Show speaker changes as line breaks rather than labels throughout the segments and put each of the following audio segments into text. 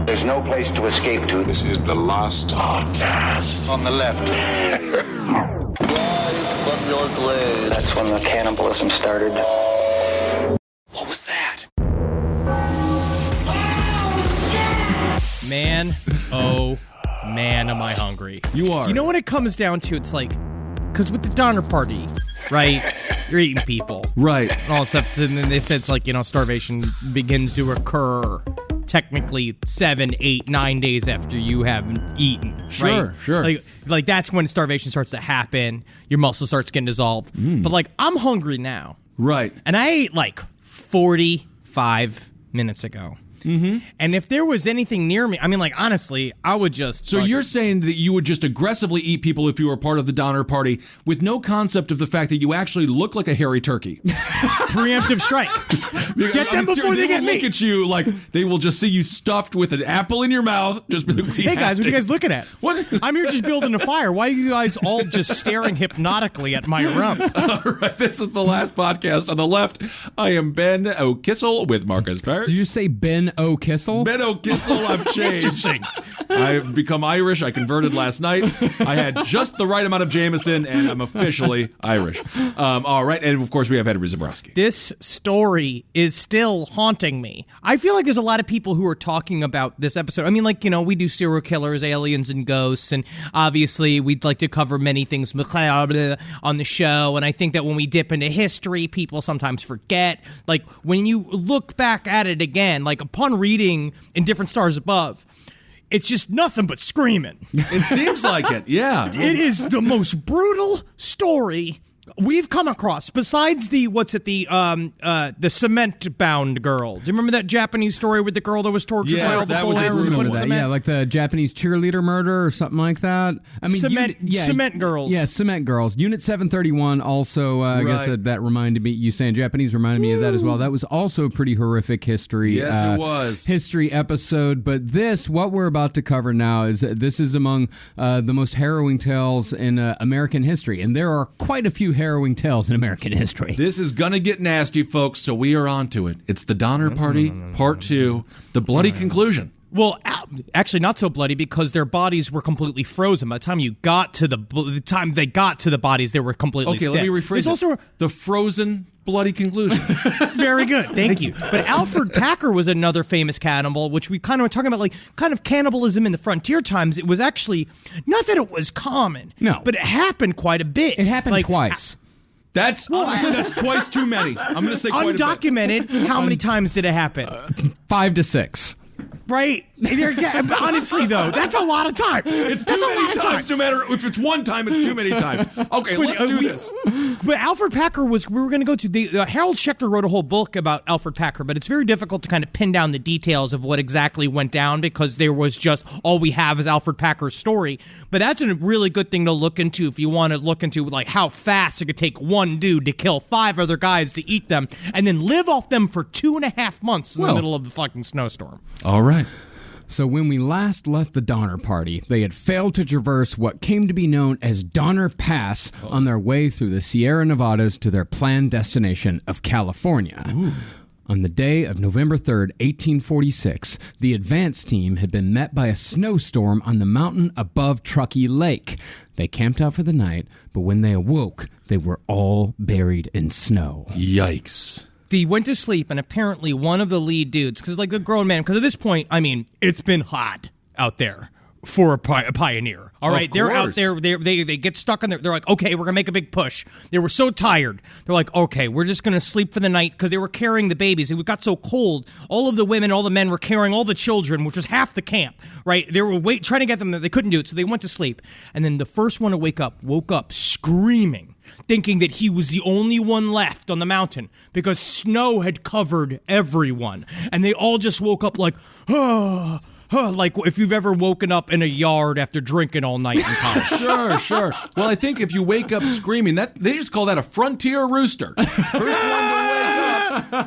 There's no place to escape to.
This is the last podcast.
On the left.
From your grave.
That's when the cannibalism started.
What was that?
Man, oh man, am I hungry.
You are.
You know what it comes down to? It's like, because with the Donner Party, right, you're eating people.
Right.
And all that stuff. And then they said it's like, starvation begins to occur technically 7, 8, 9 days after you haven't eaten.
Sure,
right?
sure.
Like that's when starvation starts to happen. Your muscle starts getting dissolved. But like, I'm hungry now.
Right.
And I ate like 45 minutes ago. Mm-hmm. And if there was anything near me, I mean, like, honestly, I would just...
So you're saying that you would just aggressively eat people if you were part of the Donner Party with no concept of the fact that you actually look like a hairy turkey.
Preemptive strike. Get them before they get me.
Look at you like they will just see you stuffed with an apple in your mouth. Just be like,
hey guys, what are you guys looking at?
What?
I'm here just building a fire. Why are you guys all just staring hypnotically at my rump?
All right, this is the last podcast. On the left, I am Ben O'Kissel with Marcus Parrish.
Did you say Ben O'Kissel?
Ben O'Kissel, I've changed. I've become Irish. I converted last night. I had just the right amount of Jameson, and I'm officially Irish. All right, and of course we have Henry Zabrowski.
This story is still haunting me. I feel like there's a lot of people who are talking about this episode. I mean, like, we do serial killers, aliens, and ghosts, and obviously we'd like to cover many things on the show, and I think that when we dip into history, people sometimes forget. Like, when you look back at it again, like, upon reading In Different Stars Above, it's just nothing but screaming.
It seems like it, yeah.
It is the most brutal story we've come across, besides the cement-bound girl. Do you remember that Japanese story with the girl that was tortured by all the bullets?
I remember that. Yeah, like the Japanese cheerleader murder or something like that. I mean,
cement girls.
Yeah, cement girls. Unit 731 also, I guess that reminded me, you saying Japanese reminded me of that as well. That was also a pretty horrific history.
Yes, it was.
History episode. But what we're about to cover now this is among the most harrowing tales in American history. And there are quite a few harrowing tales in American history.
This is gonna get nasty, folks, so we are on to it. It's the Donner Party, Part 2, the bloody conclusion.
Well, actually, not so bloody because their bodies were completely frozen. By the time they got to the bodies, they were completely stiff.
Let me rephrase it. Also the frozen bloody conclusion.
Very good. Thank you. But Alfred Packer was another famous cannibal, which we kind of were talking about, like, kind of cannibalism in the frontier times. It was actually, not that it was common,
no,
but it happened quite a bit.
It happened twice.
That's twice too many. I'm going to say quite
undocumented.
A bit.
How many times did it happen?
5 to 6.
Right? Honestly, though, that's a lot of times.
It's too many times. No matter if it's one time, it's too many times. Okay, let's do this.
But Alfred Packer we were going to go to, Harold Schechter wrote a whole book about Alfred Packer, but it's very difficult to kind of pin down the details of what exactly went down because there was just, all we have is Alfred Packer's story. But that's a really good thing to look into if you want to look into, like, how fast it could take one dude to kill 5 other guys to eat them and then live off them for 2.5 months in the middle of the fucking snowstorm.
All right.
So when we last left the Donner Party, they had failed to traverse what came to be known as Donner Pass on their way through the Sierra Nevadas to their planned destination of California. Ooh. On the day of November 3rd, 1846, the advance team had been met by a snowstorm on the mountain above Truckee Lake. They camped out for the night, but when they awoke, they were all buried in snow.
Yikes.
They went to sleep, and apparently one of the lead dudes, because like a grown man, because at this point, I mean, it's been hot out there for a pioneer. All right, they're out there. They get stuck in there. They're like, okay, we're gonna make a big push. They were so tired. They're like, okay, we're just gonna sleep for the night because they were carrying the babies. It got so cold. All of the women, all the men were carrying all the children, which was half the camp. Right? They were trying to get them. They couldn't do it, so they went to sleep. And then the first one to woke up screaming, thinking that he was the only one left on the mountain because snow had covered everyone. And they all just woke up like, like if you've ever woken up in a yard after drinking all night in college.
Sure. Well, I think if you wake up screaming, they just call that a frontier rooster. First one to wake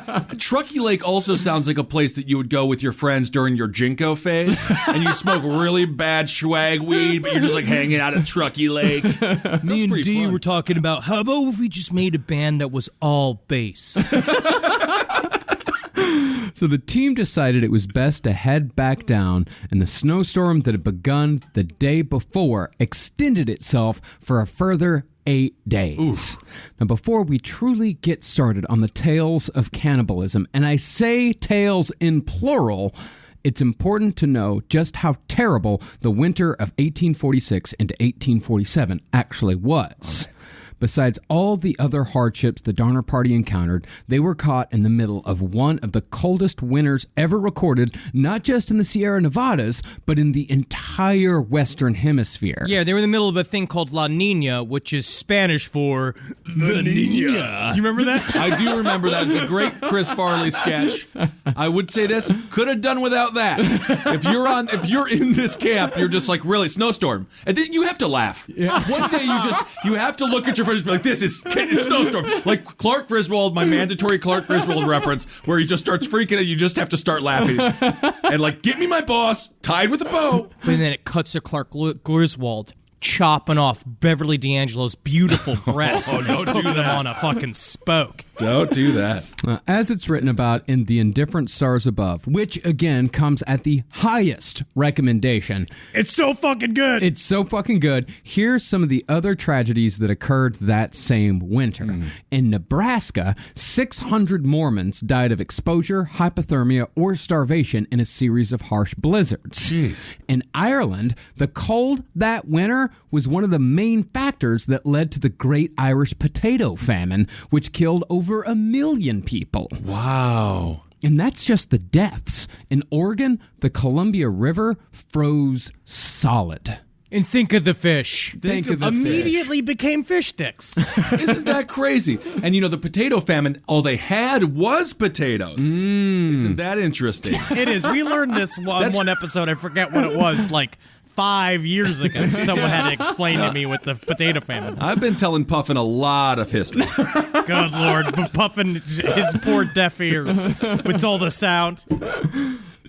up. Truckee Lake also sounds like a place that you would go with your friends during your Jinko phase, and you smoke really bad swag weed, but you're just like hanging out at Truckee Lake.
Me and Dee were talking about, how about if we just made a band that was all bass?
So the team decided it was best to head back down, and the snowstorm that had begun the day before extended itself for a further 8 days. Oof. Now, before we truly get started on the tales of cannibalism, and I say tales in plural, it's important to know just how terrible the winter of 1846 into 1847 actually was. Okay. Besides all the other hardships the Donner Party encountered, they were caught in the middle of one of the coldest winters ever recorded, not just in the Sierra Nevadas, but in the entire Western Hemisphere.
Yeah, they were in the middle of a thing called La Nina, which is Spanish for the Nina. Do you remember that?
I do remember that. It's a great Chris Farley sketch. I would say this, could have done without that. If you're in this camp, you're just like, really, snowstorm. And then you have to laugh. Yeah. One day you have to look at your friends and be like, it's snowstorm. Like Clark Griswold, my mandatory Clark Griswold reference, where he just starts freaking and you just have to start laughing. And like, get me my boss, tied with a bow.
And then it cuts to Clark Griswold chopping off Beverly D'Angelo's beautiful breasts and cooking them on a fucking spoke.
Don't do that.
As it's written about in The Indifferent Stars Above, which again comes at the highest recommendation.
It's so fucking good.
It's so fucking good. Here's some of the other tragedies that occurred that same winter. In Nebraska, 600 Mormons died of exposure, hypothermia, or starvation in a series of harsh blizzards.
Jeez.
In Ireland, the cold that winter was one of the main factors that led to the Great Irish Potato Famine, which killed over 1 million people.
Wow.
And that's just the deaths. In Oregon, the Columbia River froze solid.
And think of the fish.
Think of the
immediately became fish sticks.
Isn't that crazy? And the potato famine, all they had was potatoes. Isn't that interesting?
It is. We learned this one episode. I forget what it was, like 5 years ago. Someone had to explain to me what the potato famine was.
I've been telling Puffin a lot of history.
Good Lord. But Puffin, his poor deaf ears with all the sound.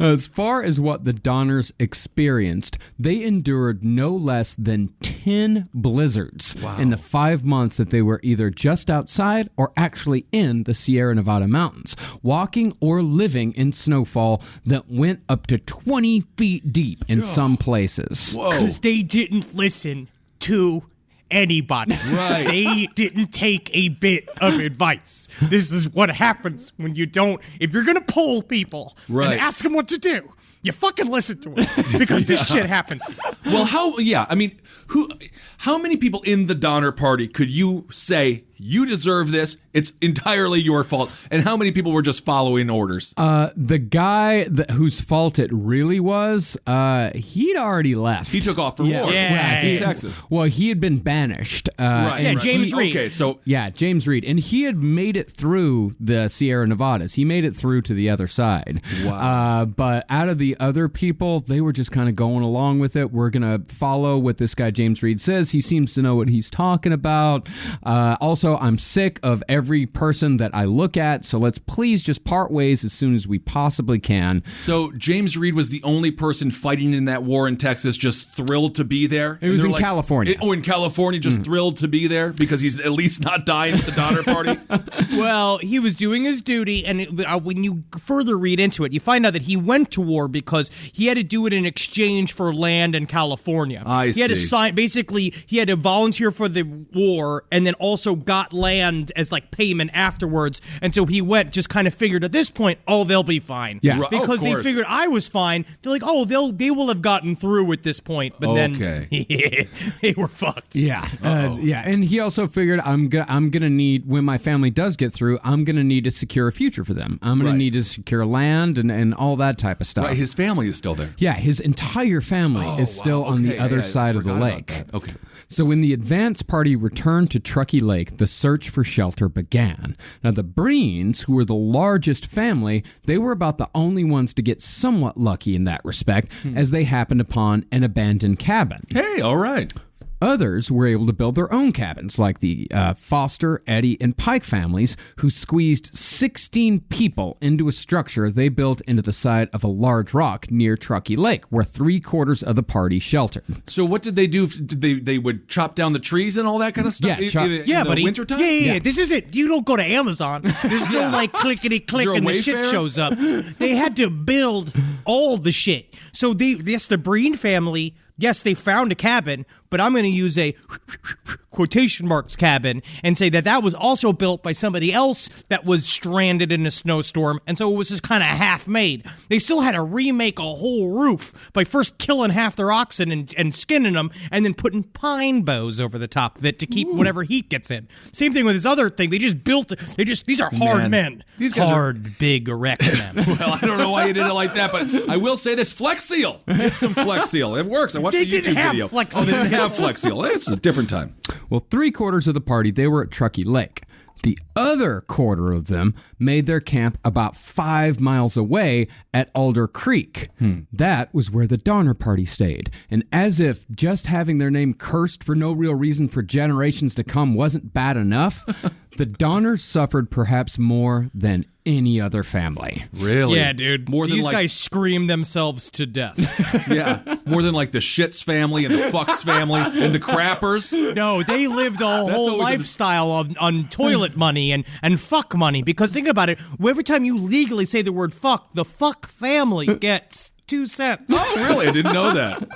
As far as what the Donners experienced, they endured no less than 10 blizzards in the 5 months that they were either just outside or actually in the Sierra Nevada mountains, walking or living in snowfall that went up to 20 feet deep in some places.
Because they didn't listen to anybody.
Right.
They didn't take a bit of advice. This is what happens when you don't, if you're going to poll people and ask them what to do, you fucking listen to them because this shit happens.
Well, how many people in the Donner Party could you say, you deserve this, it's entirely your fault, and how many people were just following orders?
The guy whose fault it really was, he'd already left.
He took off for war in Texas.
Well, he had been banished.
James Reed.
Okay, so...
Yeah, James Reed. And he had made it through the Sierra Nevadas. He made it through to the other side.
Wow.
But out of the other people, they were just kind of going along with it. We're going to follow what this guy James Reed says. He seems to know what he's talking about. Also, I'm sick of every person that I look at, so let's please just part ways as soon as we possibly can.
So James Reed was the only person fighting in that war in Texas, just thrilled to be there?
It was in California.
In California, just thrilled to be there because he's at least not dying at the Donner Party?
Well, he was doing his duty, and when you further read into it, you find out that he went to war because he had to do it in exchange for land in California.
He
had to sign, basically, he had to volunteer for the war and then also got land as like payment afterwards. And so he went, just kind of figured at this point, they'll be fine.
Yeah.
Because they figured I was fine. They're like, they will have gotten through at this point. But then they were fucked.
Yeah. And he also figured I'm gonna need, when my family does get through, I'm gonna need to secure a future for them. I'm gonna need to secure land and all that type of stuff.
Right, his family is still there.
Yeah, his entire family is still on the other side of the lake.
Okay.
So when the advance party returned to Truckee Lake, the search for shelter began. Now the Breens, who were the largest family, they were about the only ones to get somewhat lucky in that respect, as they happened upon an abandoned cabin.
Hey, all right.
Others were able to build their own cabins, like the Foster, Eddy, and Pike families, who squeezed 16 people into a structure they built into the side of a large rock near Truckee Lake, where 3/4 of the party sheltered.
So what did they do? Did they would chop down the trees and all that kind of stuff?
Yeah,
but
buddy.
Wintertime?
Yeah. This is it. You don't go to Amazon. There's no like clickety click
You're a
and the shit
Wayfarer?
shows up. They had to build all the shit. So the Breen family. Yes, they found a cabin, but I'm going to use a quotation marks cabin and say that was also built by somebody else that was stranded in a snowstorm, and so it was just kind of half made. They still had to remake a whole roof by first killing half their oxen and skinning them, and then putting pine boughs over the top of it to keep whatever heat gets in. Same thing with this other thing. They just built. These are hard men.
These guys
hard, big, erect men.
Well, I don't know why you did it like that, but I will say this: Flex Seal. It's some Flex Seal. It works. I watched
They
the
didn't
YouTube
have
video.
Flex
Oh, they didn't
Seal.
have Flex Seal. It's a different time.
Well, 3/4 of the party, they were at Truckee Lake. The other quarter of them made their camp about 5 miles away at Alder Creek. That was where the Donner Party stayed. And as if just having their name cursed for no real reason for generations to come wasn't bad enough, the Donners suffered perhaps more than any other family.
Really?
Yeah, dude.
More than
These
like,
guys scream themselves to death.
yeah, more than like the Shits family and the Fucks family and the Crappers.
No, they lived a whole
always
lifestyle on toilet money and fuck money. Because think about it, every time you legally say the word fuck, the fuck family gets 2 cents.
Oh, really? I didn't know that.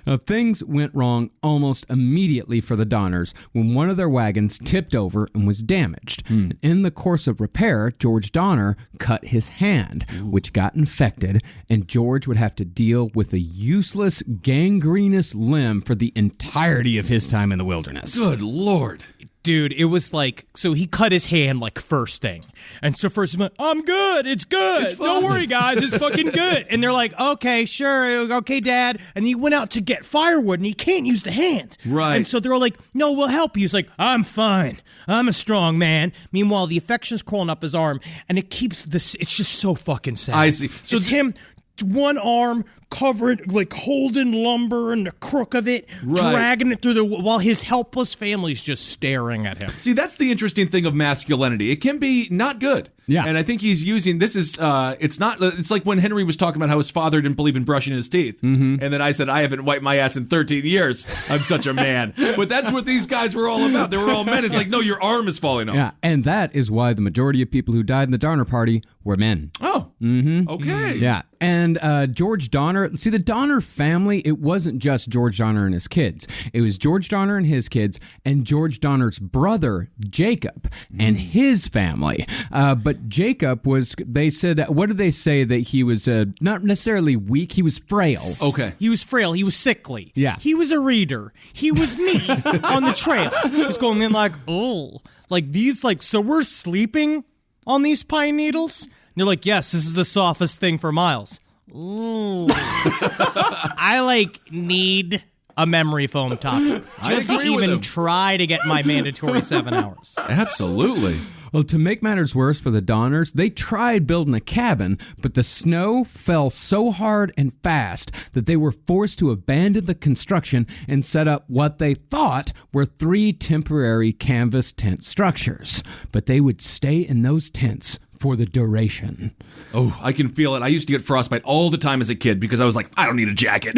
Now, things went wrong almost immediately for the Donners when one of their wagons tipped over and was damaged. In the course of repair, George Donner cut his hand, which got infected, and George would have to deal with a useless, gangrenous limb for the entirety of his time in the wilderness.
Good Lord.
Dude, it was like, so he cut his hand like first thing. And so first he's like, I'm good, it's good. Don't worry, guys, it's fucking good. And they're like, okay, sure, okay, Dad. And he went out to get firewood and he can't use the hand.
Right.
And so they're all like, no, we'll help you. He's like, I'm fine. I'm a strong man. Meanwhile, the infection's crawling up his arm and it keeps this, it's just so fucking sad.
I see. So
it's him, one arm covered, like holding lumber in the crook of it,
Right.
dragging it through while his helpless family's just staring at him.
See, that's the interesting thing of masculinity. It can be not good.
Yeah.
And I think he's using, this is, it's like when Henry was talking about how his father didn't believe in brushing his teeth. And then I said, I haven't wiped my ass in 13 years. I'm such a man. But that's what these guys were all about. They were all men. It's like, no, your arm is falling off.
Yeah, and that is why the majority of people who died in the Donner Party were men.
Oh. Okay.
Yeah, and George Donner, see, the Donner family, it wasn't just George Donner and his kids. It was George Donner and his kids and George Donner's brother, Jacob, and his family. But Jacob was, they said, what did they say? That he was not necessarily weak, he was frail.
Okay.
He was frail. He was sickly.
Yeah.
He was a reader. He was me on the trail. Just going in like, oh. Like these, like, so we're sleeping on these pine needles? And they're like, yes, this is the softest thing for miles. Ooh. I, like, need a memory foam topper. Just to
agree with
even
him.
try to get my mandatory 7 hours.
Absolutely.
Well, to make matters worse for the Donners, they tried building a cabin, but the snow fell so hard and fast that they were forced to abandon the construction and set up what they thought were 3 temporary canvas tent structures. But they would stay in those tents for the duration.
Oh, I can feel it. I used to get frostbite all the time as a kid because I was like, I don't need a jacket.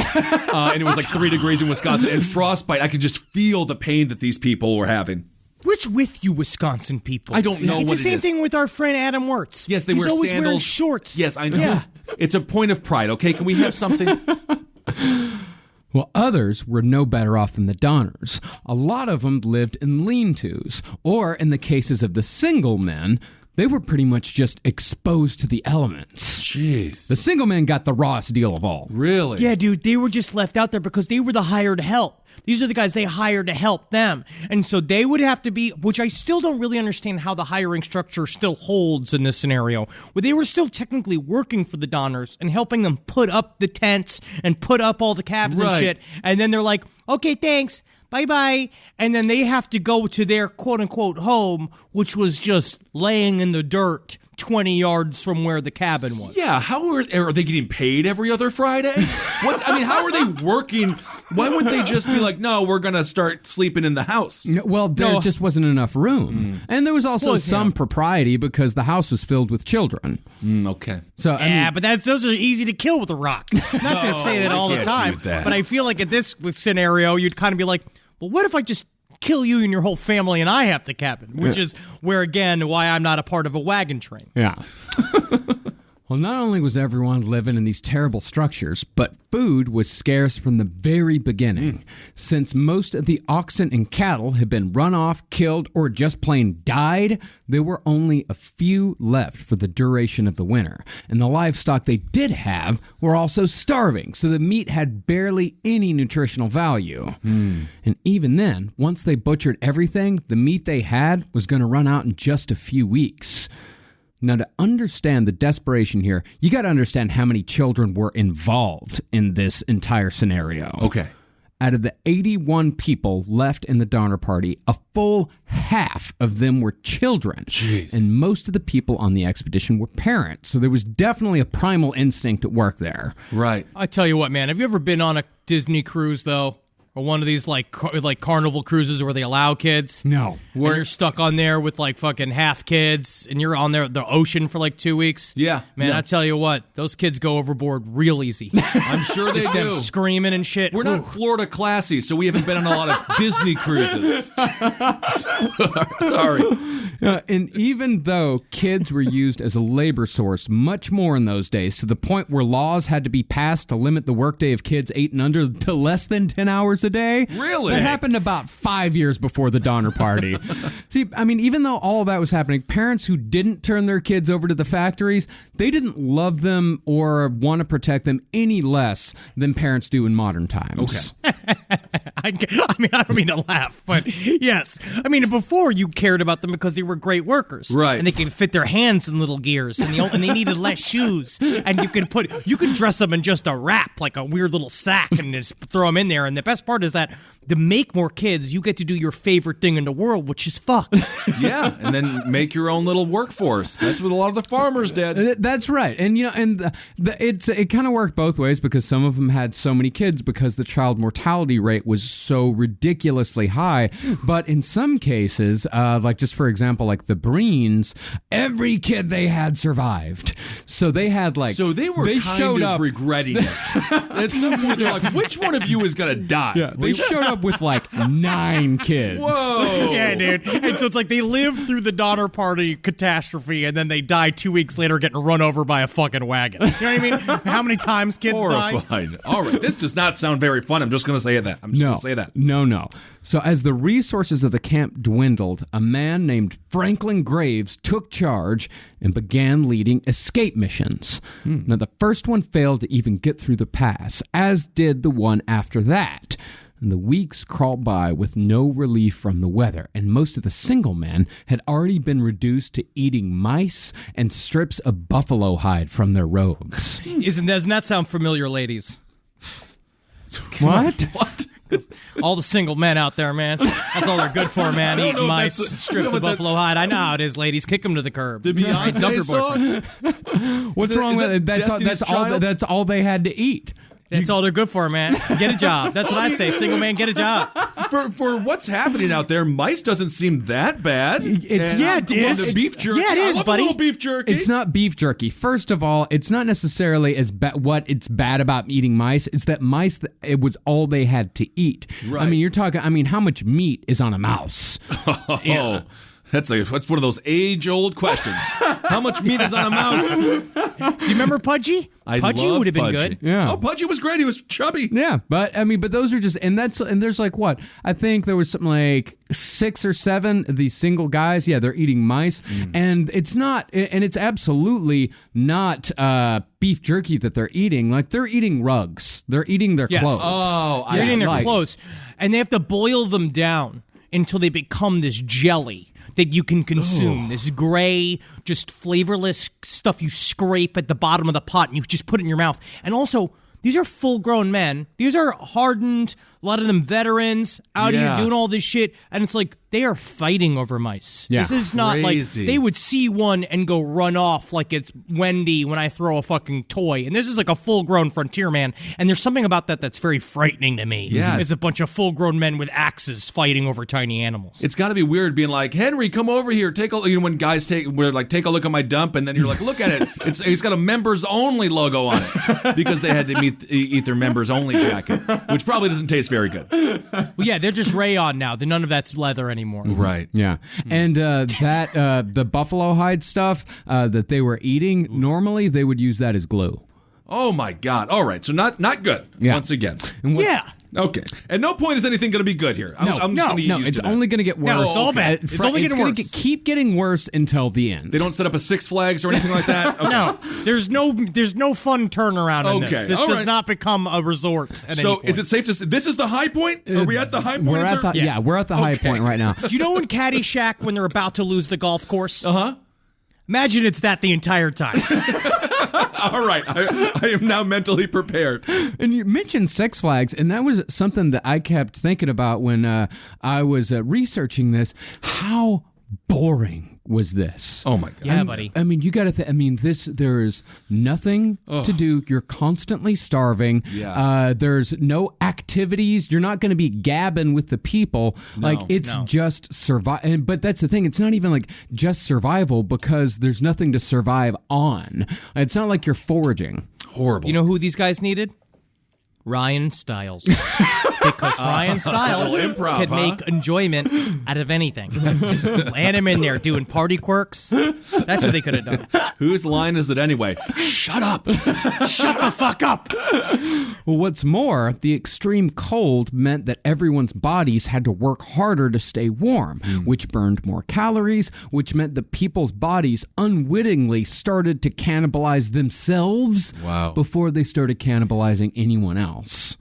And it was like 3 degrees in Wisconsin. And frostbite, I could just feel the pain that these people were having.
What's with you Wisconsin people?
I don't know
it's
what
the
it
same
is.
thing with our friend Adam Wirtz.
Yes, they
He's
wear
always
sandals.
wearing shorts.
Yes, I know.
Yeah.
It's a point of pride, okay? Can we have something?
Well, others were no better off than the Donners. A lot of them lived in lean-tos, or in the cases of the single men, they were pretty much just exposed to the elements.
Jeez.
The single men got the rawest deal of all.
Really?
Yeah, dude, they were just left out there because they were the hired help. These are the guys they hired to help them. And so they would have to be, which I still don't really understand how the hiring structure still holds in this scenario, where they were still technically working for the Donners and helping them put up the tents and put up all the cabins and
Right.
shit. And then they're like, okay, thanks. Bye-bye. And then they have to go to their quote-unquote home, which was just laying in the dirt 20 yards from where the cabin was.
Yeah, how are they getting paid every other Friday? How are they working Why wouldn't they just be like, no, we're going to start sleeping in the house?
Well, there just wasn't enough room. And there was also some propriety because the house was filled with children.
Okay.
So
but those are easy to kill with a rock. Not to say that all the time, but I feel like in this scenario, you'd kind of be like, well, what if I just kill you and your whole family and I have the cabin? Which is where, again, why I'm not a part of a wagon train.
Yeah. Well, not only was everyone living in these terrible structures, but food was scarce from the very beginning. Since most of the oxen and cattle had been run off, killed, or just plain died, there were only a few left for the duration of the winter. And the livestock they did have were also starving, so the meat had barely any nutritional value. And even then, once they butchered everything, the meat they had was going to run out in just a few weeks. Now, to understand the desperation here, you got to understand how many children were involved in this entire scenario.
Okay.
Out of the 81 people left in the Donner Party, a full half of them were children.
Jeez.
And most of the people on the expedition were parents. So there was definitely a primal instinct at work there.
Right.
I tell you what, man, have you ever been on a Disney cruise, though? Or one of these like carnival cruises where they allow kids?
No.
And you're stuck on there with like fucking half kids and you're on the ocean for like 2 weeks?
Yeah.
Man,
yeah.
I tell you what, those kids go overboard real easy.
I'm sure they
Just
do.
them screaming and shit.
We're not Florida classy, so we haven't been on a lot of Disney cruises. Sorry.
And even though kids were used as a labor source much more in those days, to the point where laws had to be passed to limit the workday of kids 8 and under to less than 10 hours a day.
Really?
That happened about 5 years before the Donner Party. See, I mean, even though all of that was happening, parents who didn't turn their kids over to the factories, they didn't love them or want to protect them any less than parents do in modern times.
Okay.
I mean, I don't mean to laugh, but yes. I mean, before you cared about them because they were great workers.
Right.
And they could fit their hands in little gears and they needed less shoes. And you could dress them in just a wrap, like a weird little sack, and just throw them in there. And the best part is that to make more kids, you get to do your favorite thing in the world, which is fuck.
Yeah, and then make your own little workforce. That's what a lot of the farmers did.
That's right. And, you know, and it kind of worked both ways because some of them had so many kids because the child mortality rate was so ridiculously high. But in some cases, like just for example, like the Breens, every kid they had survived. So they had like...
So they were kind of regretting it. At some point, they're like, which one of you is going to die?
Yeah, they showed up with like 9 kids.
Whoa.
Yeah, dude. And so it's like they lived through the Donner Party catastrophe and then they die 2 weeks later getting run over by a fucking wagon. You know what I mean? How many times kids die?
Horrifying. All right, this does not sound very fun. I'm just going to say that. I'm just going to say that.
No. So as the resources of the camp dwindled, a man named Franklin Graves took charge and began leading escape missions. Now, the first one failed to even get through the pass, as did the one after that. And the weeks crawled by with no relief from the weather, and most of the single men had already been reduced to eating mice and strips of buffalo hide from their robes.
Doesn't that sound familiar, ladies?
What?
What?
All the single men out there, man. That's all they're good for, man. Eating mice, strips of buffalo hide. I know how it is, ladies. Kick them to the curb.
The
Right, dump
Beyonce
your
song?
boyfriend.
What's wrong with it?
Destiny's Child?
That's all they had to eat.
That's all they're good for, man. Get a job. That's what I say. Single man, get a job.
For what's happening out there, mice doesn't seem that bad.
It is.
Beef jerky.
Yeah, it is,
I love
buddy.
A little beef jerky.
It's not beef jerky. First of all, it's not necessarily as what it's bad about eating mice. It's that mice, it was all they had to eat.
Right.
I mean, you're talking, how much meat is on a mouse?
Oh, that's one of those age-old questions. How much meat is on a mouse?
Do you remember Pudgy? Pudgy
love
would have been
Pudgy.
good.
Yeah.
Oh, Pudgy was great. He was chubby.
Yeah, but those are just, and there's like what? I think there was something like 6 or 7 of these single guys. Yeah, they're eating mice, and it's absolutely not beef jerky that they're eating. Like they're eating rugs. They're eating their
Yes.
clothes.
Oh,
They're eating their
like-
clothes, and they have to boil them down until they become this jelly that you can consume. This gray, just flavorless stuff you scrape at the bottom of the pot and you just put it in your mouth. And also, these are full-grown men. These are hardened, A lot of them veterans out
Yeah.
here doing all this shit, and it's like they are fighting over mice.
Yeah.
This is not
Crazy.
like they would see one and go run off like it's Wendy when I throw a fucking toy. And this is like a full-grown frontier man, and there's something about that that's very frightening to me.
Yeah.
It's a bunch of full-grown men with axes fighting over tiny animals.
It's got to be weird being like, Henry, come over here. Take a when guys take a look at my dump, and then you're like, look at it. It's got a members only logo on it because they had to eat their members only jacket, which probably doesn't taste very good.
Well, yeah, they're just rayon now. None of that's leather anymore.
Right.
Yeah, and the buffalo hide stuff that they were eating, normally they would use that as glue.
Oh my God. All right. So not good.
Yeah.
Once again.
And what's-
Yeah.
Okay. At no point is anything going to be good here. I'm just going to get used
it's
to that.
only going to get worse.
No, it's all bad. It's only getting
gonna
worse.
keep getting worse until the end.
They don't set up a Six Flags or anything like that. Okay.
No, there's no fun turnaround in this.
Okay,
This
all
does
right.
not become a resort. At any
So
point.
is it safe to say this is the high point? Are we at the high point?
We're at the,
Yeah.
we're at the high
Okay.
point right now.
Do you know in Caddyshack when they're about to lose the golf course?
Uh-huh.
Imagine it's that the entire time.
All right. I am now mentally prepared.
And you mentioned Six Flags, and that was something that I kept thinking about when I was researching this. How boring was this?
Oh my God.
Yeah, buddy.
I mean, you got to. I mean, there's nothing to do. You're constantly starving.
Yeah.
There's no activities. You're not going to be gabbing with the people. It's just survive. But that's the thing. It's not even like just survival because there's nothing to survive on. It's not like you're foraging.
Horrible.
You know who these guys needed? Ryan Stiles. Because Ryan Stiles
improv,
could
huh?
make enjoyment out of anything. Just land him in there doing party quirks. That's what they could have done.
Whose line is it anyway? Shut up.
Shut the fuck up!
Well, what's more, the extreme cold meant that everyone's bodies had to work harder to stay warm, which burned more calories, which meant that people's bodies unwittingly started to cannibalize themselves before they started cannibalizing anyone else.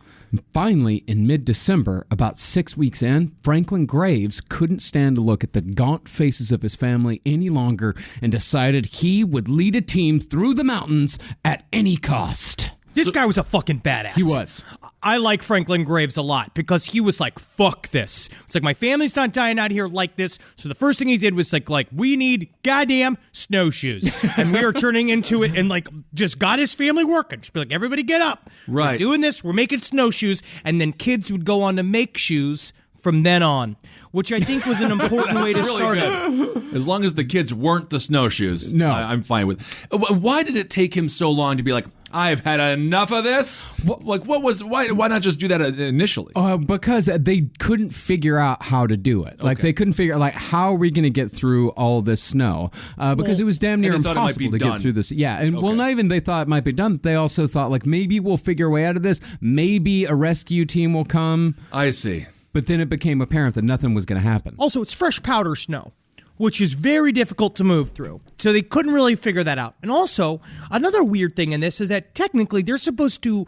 Finally, in mid-December, about 6 weeks in, Franklin Graves couldn't stand to look at the gaunt faces of his family any longer and decided he would lead a team through the mountains at any cost.
This guy was a fucking badass.
He was.
I like Franklin Graves a lot because he was like, fuck this. It's like, my family's not dying out here like this. So the first thing he did was like we need goddamn snowshoes. And we are turning into it and like just got his family working. Just be like, everybody get up.
Right.
We're doing this. We're making snowshoes. And then kids would go on to make shoes from then on, which I think was an important way to start it.
As long as the kids weren't the snowshoes,
No.
I'm fine with. Why did it take him so long to be like, I've had enough of this? Why not just do that initially?
Because they couldn't figure out how to do it. Like, they couldn't figure out, like, how are we going to get through all this snow? Because it was damn near
and they thought it might be
impossible to
done.
get through this. Yeah, and well, not even they thought it might be done. They also thought, like, maybe we'll figure a way out of this. Maybe a rescue team will come.
I see.
But then it became apparent that nothing was going to happen.
Also, it's fresh powder snow, which is very difficult to move through. So they couldn't really figure that out. And also, another weird thing in this is that technically they're supposed to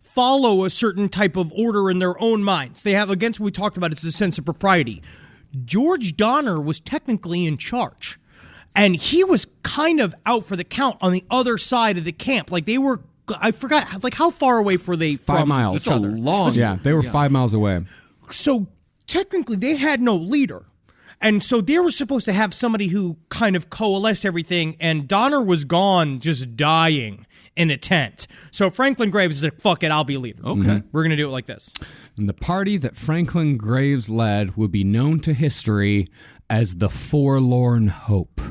follow a certain type of order in their own minds. They have, against what we talked about, it's a sense of propriety. George Donner was technically in charge. And he was kind of out for the count on the other side of the camp. Like they were, I forgot, like how far away were they from
5 miles.
It's a long.
Yeah, they were 5 miles away.
So technically they had no leader. And so they were supposed to have somebody who kind of coalesce everything, and Donner was gone, just dying in a tent. So Franklin Graves is like, fuck it, I'll be leader.
Okay.
We're going to do it like this.
And the party that Franklin Graves led would be known to history as the Forlorn Hope.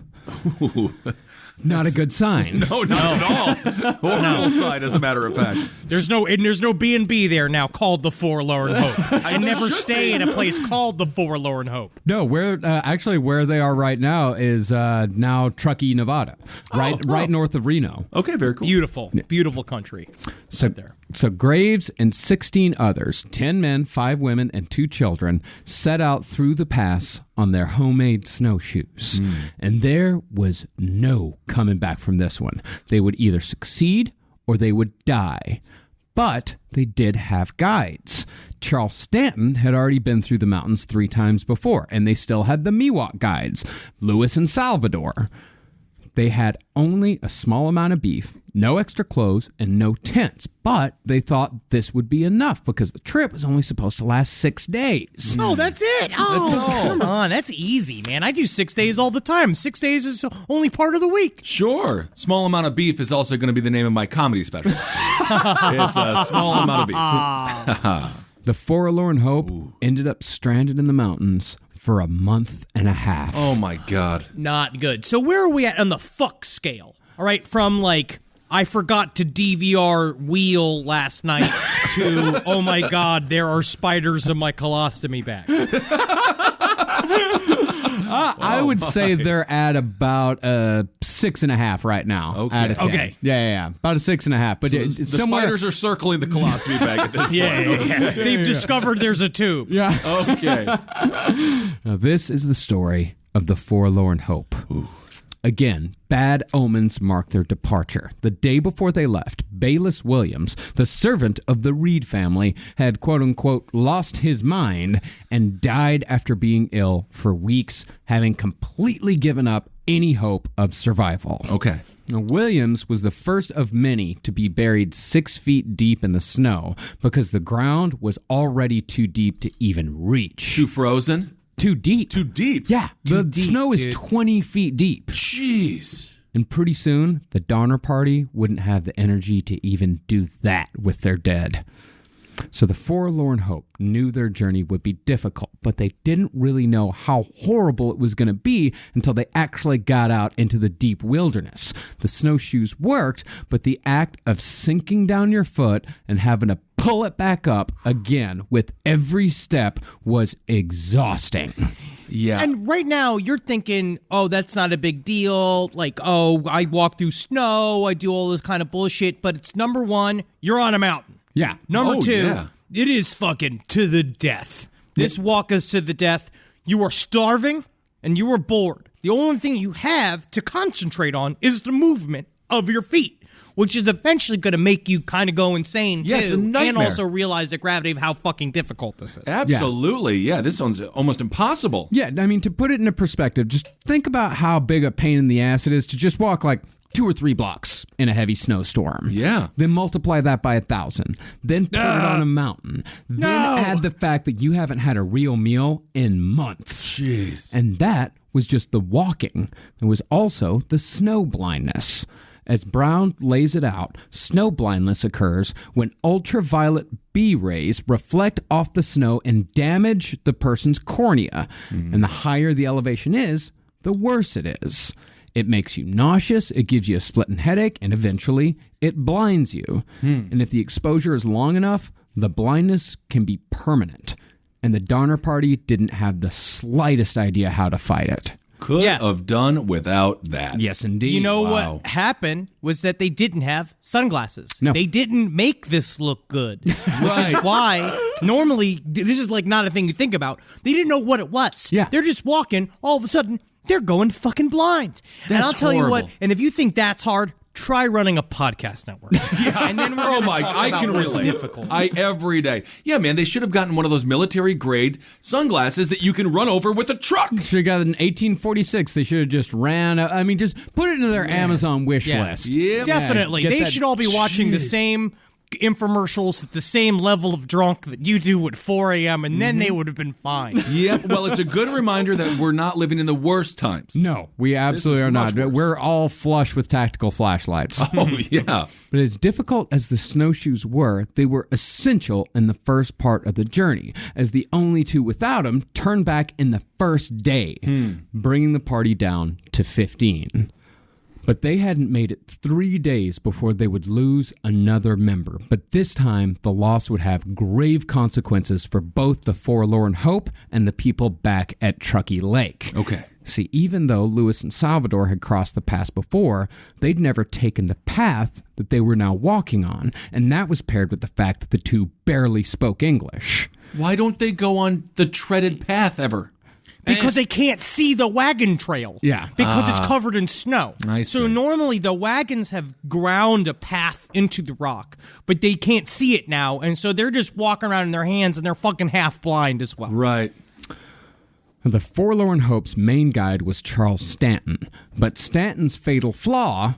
Not a good sign.
No, not at all. Horrible sign, as a matter of fact.
There's no B&B there now called the Forlorn Hope. I never stay in a place called the Forlorn Hope.
No, where they are right now is now Truckee, Nevada, right north of Reno.
Okay, very cool.
Beautiful country.
So Graves and 16 others, 10 men, 5 women, and 2 children, set out through the pass on their homemade snowshoes. And there was no coming back from this one. They would either succeed or they would die. But they did have guides. Charles Stanton had already been through the mountains 3 times before, and they still had the Miwok guides, Lewis and Salvador. they had only a small amount of beef, no extra clothes, and no tents. But they thought this would be enough because the trip was only supposed to last 6 days.
Oh, that's it. Oh, come on. That's easy, man. I do 6 days all the time. 6 days is only part of the week.
Sure. Small amount of beef is also going to be the name of my comedy special. It's a small amount of beef.
The Forlorn Hope ended up stranded in the mountains for a month and a half.
Oh, my God.
Not good. So where are we at on the fuck scale? All right, from like, I forgot to DVR wheel last night to, oh my God, there are spiders in my colostomy bag.
I would say they're at about 6.5 right now.
Okay.
Out of 10.
Okay.
Yeah. About a 6.5. But
The
it's somewhere.
spiders are circling the colostomy bag at this point.
Yeah. They've discovered there's a tube.
Yeah.
Okay.
Now, this is the story of the Forlorn Hope. Again, bad omens marked their departure. The day before they left, Bayless Williams, the servant of the Reed family, had quote-unquote lost his mind and died after being ill for weeks, having completely given up any hope of survival.
Okay.
Now, Williams was the first of many to be buried 6 feet deep in the snow because the ground was already too deep to even reach.
Too frozen?
Too deep.
Too deep?
Yeah, the
deep,
snow is
dude.
20 feet deep.
Jeez.
And pretty soon, the Donner Party wouldn't have the energy to even do that with their dead. So the Forlorn Hope knew their journey would be difficult, but they didn't really know how horrible it was going to be until they actually got out into the deep wilderness. The snowshoes worked, but the act of sinking down your foot and having to pull it back up again with every step was exhausting.
Yeah.
And right now, you're thinking, oh, that's not a big deal. Like, oh, I walk through snow. I do all this kind of bullshit. But it's number one, you're on a mountain.
Yeah.
Number two,
yeah.
it is fucking to the death. This walk is to the death. You are starving and you are bored. The only thing you have to concentrate on is the movement of your feet, which is eventually going to make you kind of go insane,
Yeah,
too.
it's a nightmare.
And also realize the gravity of how fucking difficult this is.
Absolutely. Yeah, this sounds almost impossible.
Yeah, I mean, to put it into perspective, just think about how big a pain in the ass it is to just walk like 2 or 3 blocks in a heavy snowstorm.
Yeah.
Then multiply that by 1,000. Then put it on a mountain. Then add the fact that you haven't had a real meal in months.
Jeez.
And that was just the walking. There was also the snow blindness. As Brown lays it out, snow blindness occurs when ultraviolet B rays reflect off the snow and damage the person's cornea. And the higher the elevation is, the worse it is. It makes you nauseous, it gives you a splitting headache, and eventually it blinds you. And if the exposure is long enough, the blindness can be permanent. And the Donner Party didn't have the slightest idea how to fight it.
Could
Yeah.
have done without that.
Yes, indeed.
You know
Wow.
what happened was that they didn't have sunglasses.
No.
They didn't make this look good. Which is
Right.
why normally this is like not a thing you think about. They didn't know what it was.
Yeah.
They're just walking, all of a sudden they're going fucking blind. And
That's
I'll tell you what,
horrible.
and if you think that's hard, try running a podcast network. Yeah. And then we're
Oh
gonna
my!
talk
I
about
can
what's
relate.
difficult.
Every day. Yeah, man. They should have gotten one of those military grade sunglasses that you can run over with a truck.
Should have got it in 1846. They should have just ran. I mean, just put it into their Amazon wish
Yeah.
list.
Yeah,
Definitely.
get
They
that-
should all be watching the same infomercials at the same level of drunk that you do at 4 a.m. and then they would have been fine.
Yeah. Well, it's a good reminder that we're not living in the worst times.
No, we absolutely
is
are not.
much worse.
We're all flush with tactical flashlights.
Oh yeah.
But as difficult as the snowshoes were, they were essential in the first part of the journey, as the only two without them turned back in the first day, bringing the party down to 15. But they hadn't made it 3 days before they would lose another member. But this time, the loss would have grave consequences for both the Forlorn Hope and the people back at Truckee Lake.
Okay.
See, even though Lewis and Salvador had crossed the pass before, they'd never taken the path that they were now walking on. And that was paired with the fact that the two barely spoke English.
Why don't they go on the treaded path ever?
Because they can't see the wagon trail.
Yeah.
Because it's covered in snow.
I
So
see.
normally the wagons have ground a path into the rock, but they can't see it now. And so they're just walking around in their hands and they're fucking half blind as well.
Right.
The Forlorn Hope's main guide was Charles Stanton, but Stanton's fatal flaw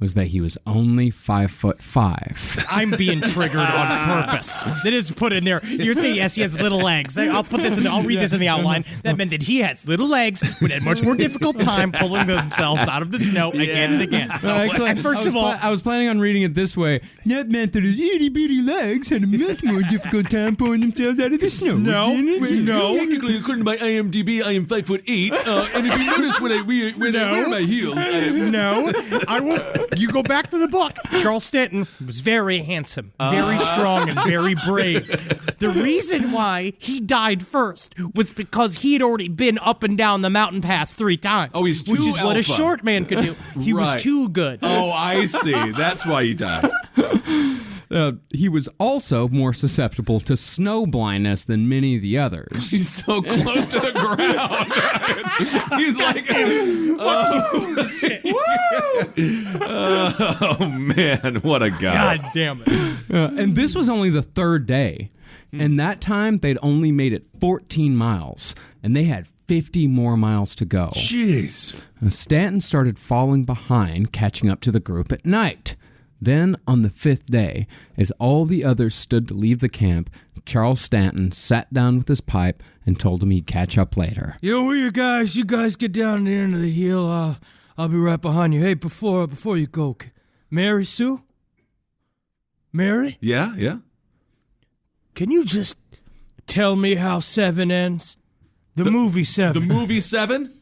was that he was only 5'5".
I'm being triggered on purpose. That is put in there. You're saying, yes, he has little legs. I'll put this in. I'll read this in the outline. That meant that he has little legs, but had much more difficult time pulling themselves out of the snow again and again.
Actually,
and first of all,
I was planning on reading it this way. That meant that his itty bitty legs had a much more difficult time pulling themselves out of the snow.
No.
Technically, according to my IMDb, I am 5'8", and if you notice when I wear my heels,
No, I won't. You go back to the book. Charles Stanton was very handsome, very strong, and very brave. The reason why he died first was because he had already been up and down the mountain pass 3 times.
Oh, he's too
which is what a
alpha.
short man could do. He was
Right.
too good.
Oh, I see. That's why he died.
He was also more susceptible to snow blindness than many of the others.
He's so close to the ground. He's like, oh man, what a guy.
God damn it.
And this was only the 3rd day. And that time, they'd only made it 14 miles. And they had 50 more miles to go.
Jeez.
Stanton started falling behind, catching up to the group at night. Then, on the 5th day, as all the others stood to leave the camp, Charles Stanton sat down with his pipe and told him he'd catch up later.
You guys get down to the end of the hill. I'll be right behind you. Hey, before you go, Mary Sue? Mary?
Yeah.
Can you just tell me how 7 ends? The movie 7.
The movie 7?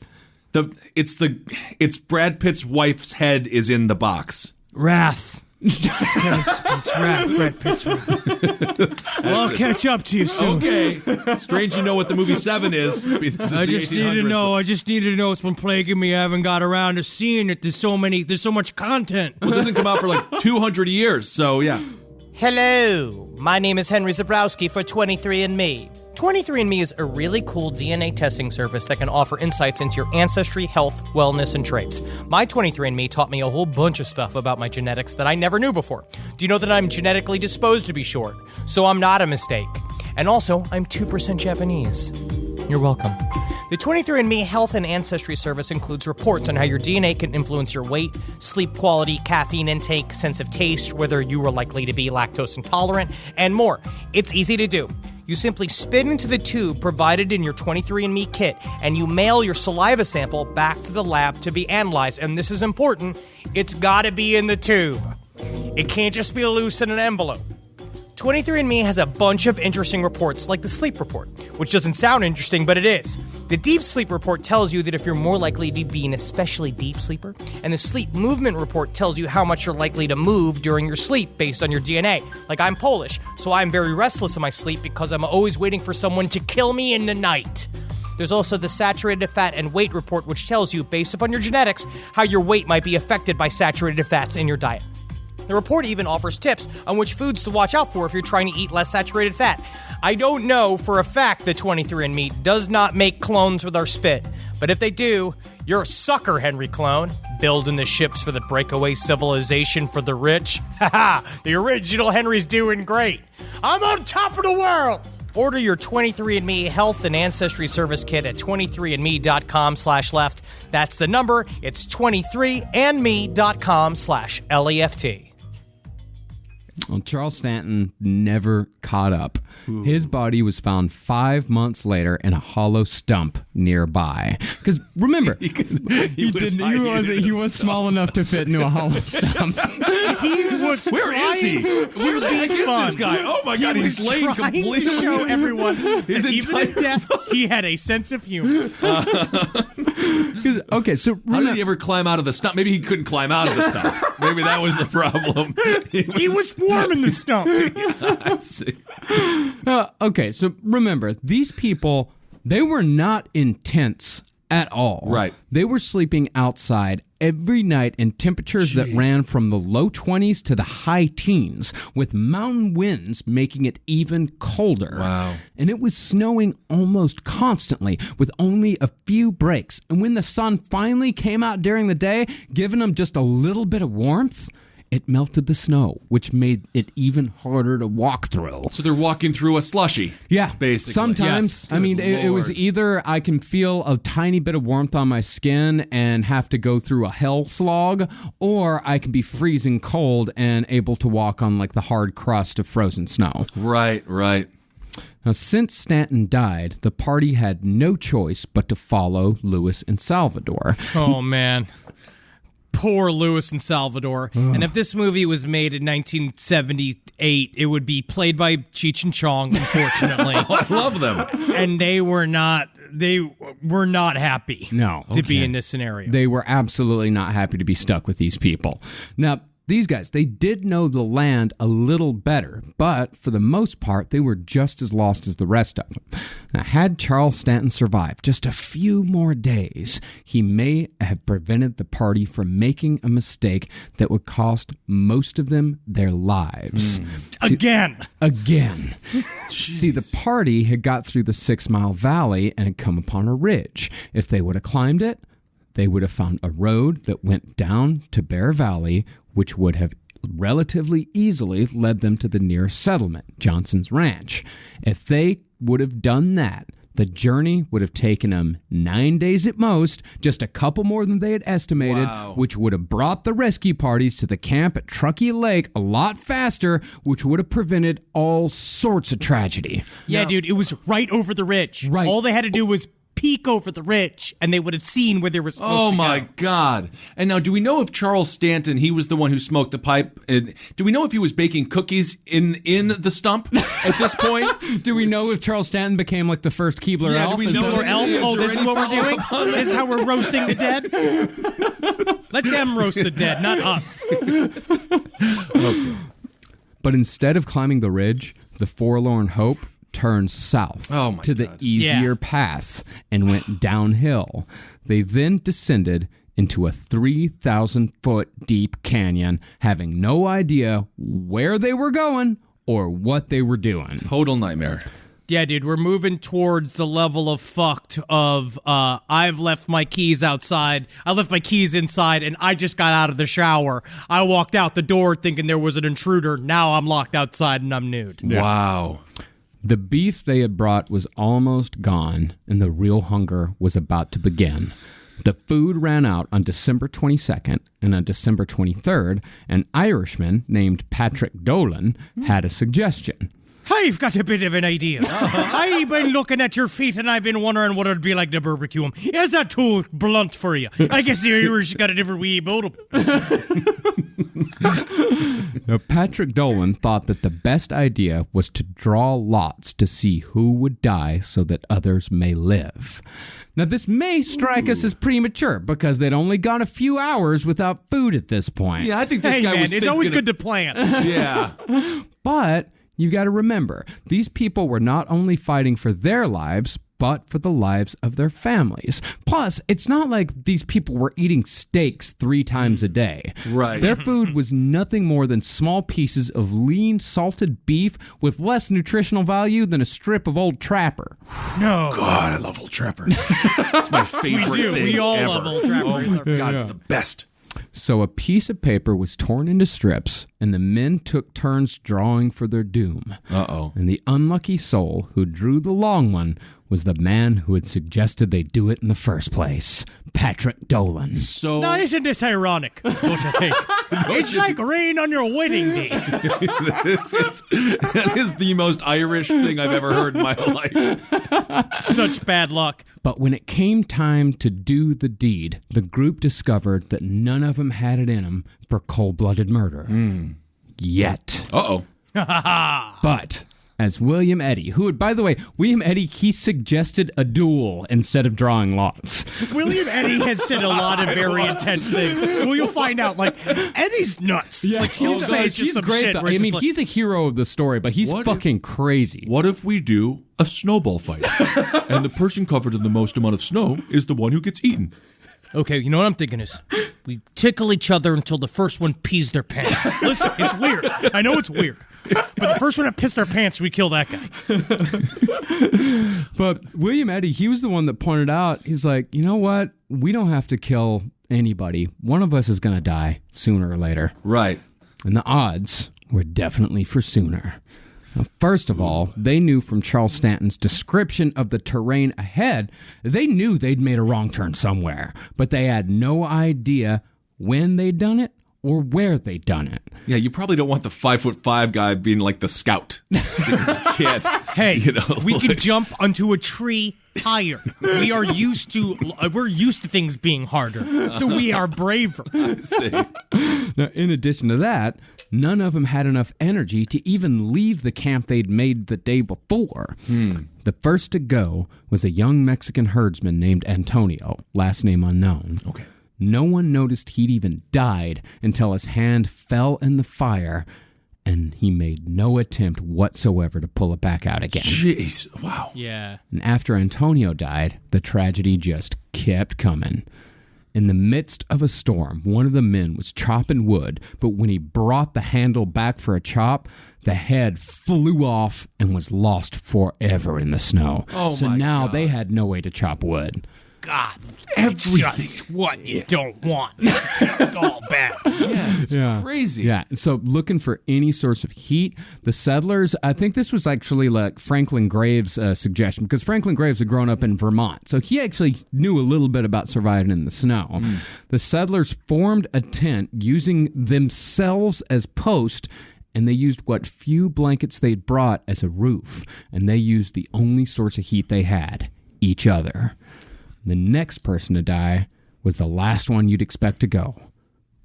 It's Brad Pitt's wife's head is in the box.
Wrath. It's Wrath, Brad Pitt's Wrath. Well, I'll catch up to you soon.
Okay. Strange you know what the movie 7 is.
I just need to know. It's been plaguing me. I haven't got around to seeing it. There's so much content.
Well, it doesn't come out for like 200 years, so yeah.
Hello, my name is Henry Zabrowski for 23andMe. 23andMe is a really cool DNA testing service that can offer insights into your ancestry, health, wellness, and traits. My 23andMe taught me a whole bunch of stuff about my genetics that I never knew before. Do you know that I'm genetically disposed to be short? So I'm not a mistake. And also, I'm 2% Japanese. You're welcome. The 23andMe Health and Ancestry Service includes reports on how your DNA can influence your weight, sleep quality, caffeine intake, sense of taste, whether you are likely to be lactose intolerant, and more. It's easy to do. You simply spit into the tube provided in your 23andMe kit, and you mail your saliva sample back to the lab to be analyzed. And this is important, it's gotta be in the tube. It can't just be loose in an envelope. 23andMe has a bunch of interesting reports, like the sleep report, which doesn't sound interesting, but it is. The deep sleep report tells you that if you're more likely to be an especially deep sleeper, and the sleep movement report tells you how much you're likely to move during your sleep based on your DNA. Like, I'm Polish, so I'm very restless in my sleep because I'm always waiting for someone to kill me in the night. There's also the saturated fat and weight report, which tells you, based upon your genetics, how your weight might be affected by saturated fats in your diet. The report even offers tips on which foods to watch out for if you're trying to eat less saturated fat. I don't know for a fact that 23andMe does not make clones with our spit, but if they do, you're a sucker, Henry Clone. Building the ships for the breakaway civilization for the rich. Haha, the original Henry's doing great. I'm on top of the world! Order your 23andMe Health and Ancestry Service Kit at 23andme.com/left. That's the number. It's 23andme.com/left.
Well, Charles Stanton never caught up. His body was found 5 months later in a hollow stump nearby. Because remember, he was small enough to fit into a hollow stump.
He was
Where is he? Where the heck is this guy? Oh my God, he's laying completely.
To show everyone
His
that even in
entire
death, he had a sense of humor.
Okay, so
How did he ever climb out of the stump? Maybe he couldn't climb out of the stump. Maybe that was the problem.
He was warm in the stump.
I see.
okay, so remember, these people, they were not in tents at all.
Right.
They were sleeping outside every night in temperatures that ran from the low 20s to the high teens, with mountain winds making it even colder.
Wow.
And it was snowing almost constantly, with only a few breaks. And when the sun finally came out during the day, giving them just a little bit of warmth, it melted the snow, which made it even harder to walk through.
So they're walking through a slushy.
Yeah,
basically.
Sometimes,
Yes.
it was either I can feel a tiny bit of warmth on my skin and have to go through a hell slog, or I can be freezing cold and able to walk on like the hard crust of frozen snow.
Right.
Now, since Stanton died, the party had no choice but to follow Lewis and Salvador.
Oh, man. Poor Lewis and Salvador. And if this movie was made in 1978, it would be played by Cheech and Chong, unfortunately.
I love them.
And they were not happy to be in this scenario.
They were absolutely not happy to be stuck with these people. Now, these guys, they did know the land a little better, but for the most part, they were just as lost as the rest of them. Now, had Charles Stanton survived just a few more days, he may have prevented the party from making a mistake that would cost most of them their lives.
Again.
See, the party had got through the 6 Mile Valley and had come upon a ridge. If they would have climbed it, they would have found a road that went down to Bear Valley, which would have relatively easily led them to the nearest settlement, Johnson's Ranch. If they would have done that, the journey would have taken them 9 days at most, just a couple more than they had estimated, which would have brought the rescue parties to the camp at Truckee Lake a lot faster, which would have prevented all sorts of tragedy.
Yeah, dude, it was right over the ridge.
Right.
All they had to do was peek over the ridge, and they would have seen where they were supposed to go.
Oh, my God. And now, do we know if Charles Stanton, he was the one who smoked the pipe? And do we know if he was baking cookies in the stump at this point?
Do we know if Charles Stanton became like the first Keebler elf?
Do we
Is
know
that-
Or elf? Oh, this is what we're doing? This is how we're roasting the dead? Let them roast the dead, not us.
But instead of climbing the ridge, the Forlorn Hope turned south to the easier path and went downhill. They then descended into a 3,000-foot deep canyon, having no idea where they were going or what they were doing.
Total nightmare.
Yeah, dude, we're moving towards the level of fucked of, I've left my keys outside. I left my keys inside, and I just got out of the shower. I walked out the door thinking there was an intruder. Now I'm locked outside and I'm nude.
Yeah. Wow.
The beef they had brought was almost gone, and the real hunger was about to begin. The food ran out on December 22nd, and on December 23rd, an Irishman named Patrick Dolan had a suggestion.
I've got a bit of an idea. I've been looking at your feet, and I've been wondering what it'd be like to barbecue them. Is that too blunt for you? I guess the Irish got a different way about them.
Now, Patrick Dolan thought that the best idea was to draw lots to see who would die so that others may live. Now, this may strike us as premature because they'd only gone a few hours without food at this point.
Yeah, I think this guy was
it's always good to plan.
Yeah.
But you've got to remember, these people were not only fighting for their lives, but for the lives of their families. Plus, it's not like these people were eating steaks 3 times a day.
Right.
Their food was nothing more than small pieces of lean, salted beef with less nutritional value than a strip of Old Trapper.
No.
God, I love Old Trapper. It's my favorite
We do.
thing
We all
ever.
love Old Trapper.
Oh my God, it's the best.
So a piece of paper was torn into strips, and the men took turns drawing for their doom.
Uh-oh.
And the unlucky soul who drew the long one was the man who had suggested they do it in the first place, Patrick Dolan.
So
Now, isn't this ironic, don't you think? It's like rain on your wedding day.
that is the most Irish thing I've ever heard in my life.
Such bad luck.
But when it came time to do the deed, the group discovered that none of them had it in them for cold-blooded murder. Yet.
Uh-oh.
But as William Eddy, who had, by the way, William Eddy, he suggested a duel instead of drawing lots.
William Eddy has said a lot of very intense things. Well, you'll find out, like, Eddie's nuts.
Yeah.
Like, he'll say just
he's
some
great,
shit.
though.
Where
I
it's
mean,
just
he's a hero of the story, but he's
What
fucking crazy.
What if we do a snowball fight? And the person covered in the most amount of snow is the one who gets eaten.
Okay, you know what I'm thinking is, we tickle each other until the first one pees their pants. Listen, it's weird. I know it's weird. But the first one that pissed their pants, we kill that guy.
But William Eddy, he was the one that pointed out, he's like, you know what? We don't have to kill anybody. One of us is going to die sooner or later.
Right.
And the odds were definitely for sooner. Now, first of all, they knew from Charles Stanton's description of the terrain ahead, they knew they'd made a wrong turn somewhere, but they had no idea when they'd done it or where they'd done it.
Yeah, you probably don't want the 5'5" guy being like the scout. Because he can't.
Hey, we can jump onto a tree higher. We're used to things being harder, so we are braver.
See.
Now, in addition to that, none of them had enough energy to even leave the camp they'd made the day before. The first to go was a young Mexican herdsman named Antonio, last name unknown.
Okay.
No one noticed he'd even died until his hand fell in the fire, and he made no attempt whatsoever to pull it back out again.
Jeez, wow.
Yeah.
And after Antonio died, the tragedy just kept coming. In the midst of a storm, one of the men was chopping wood, but when he brought the handle back for a chop, the head flew off and was lost forever in the snow.
Oh,
so
my
now
God.
they had no way to chop wood.
God, it's just what you don't want. It's all bad.
Yes, it's crazy.
Yeah, so looking for any source of heat, the settlers, I think this was actually like Franklin Graves' suggestion, because Franklin Graves had grown up in Vermont, so he actually knew a little bit about surviving in the snow. The settlers formed a tent using themselves as post, and they used what few blankets they'd brought as a roof, and they used the only source of heat they had, each other. The next person to die was the last one you'd expect to go,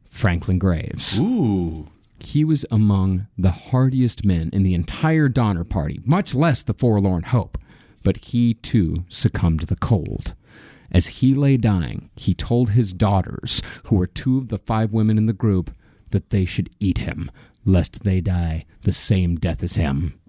Franklin Graves.
Ooh.
He was among the hardiest men in the entire Donner Party, much less the Forlorn Hope, but he too succumbed to the cold. As he lay dying, he told his daughters, who were 2 of the 5 women in the group, that they should eat him, lest they die the same death as him.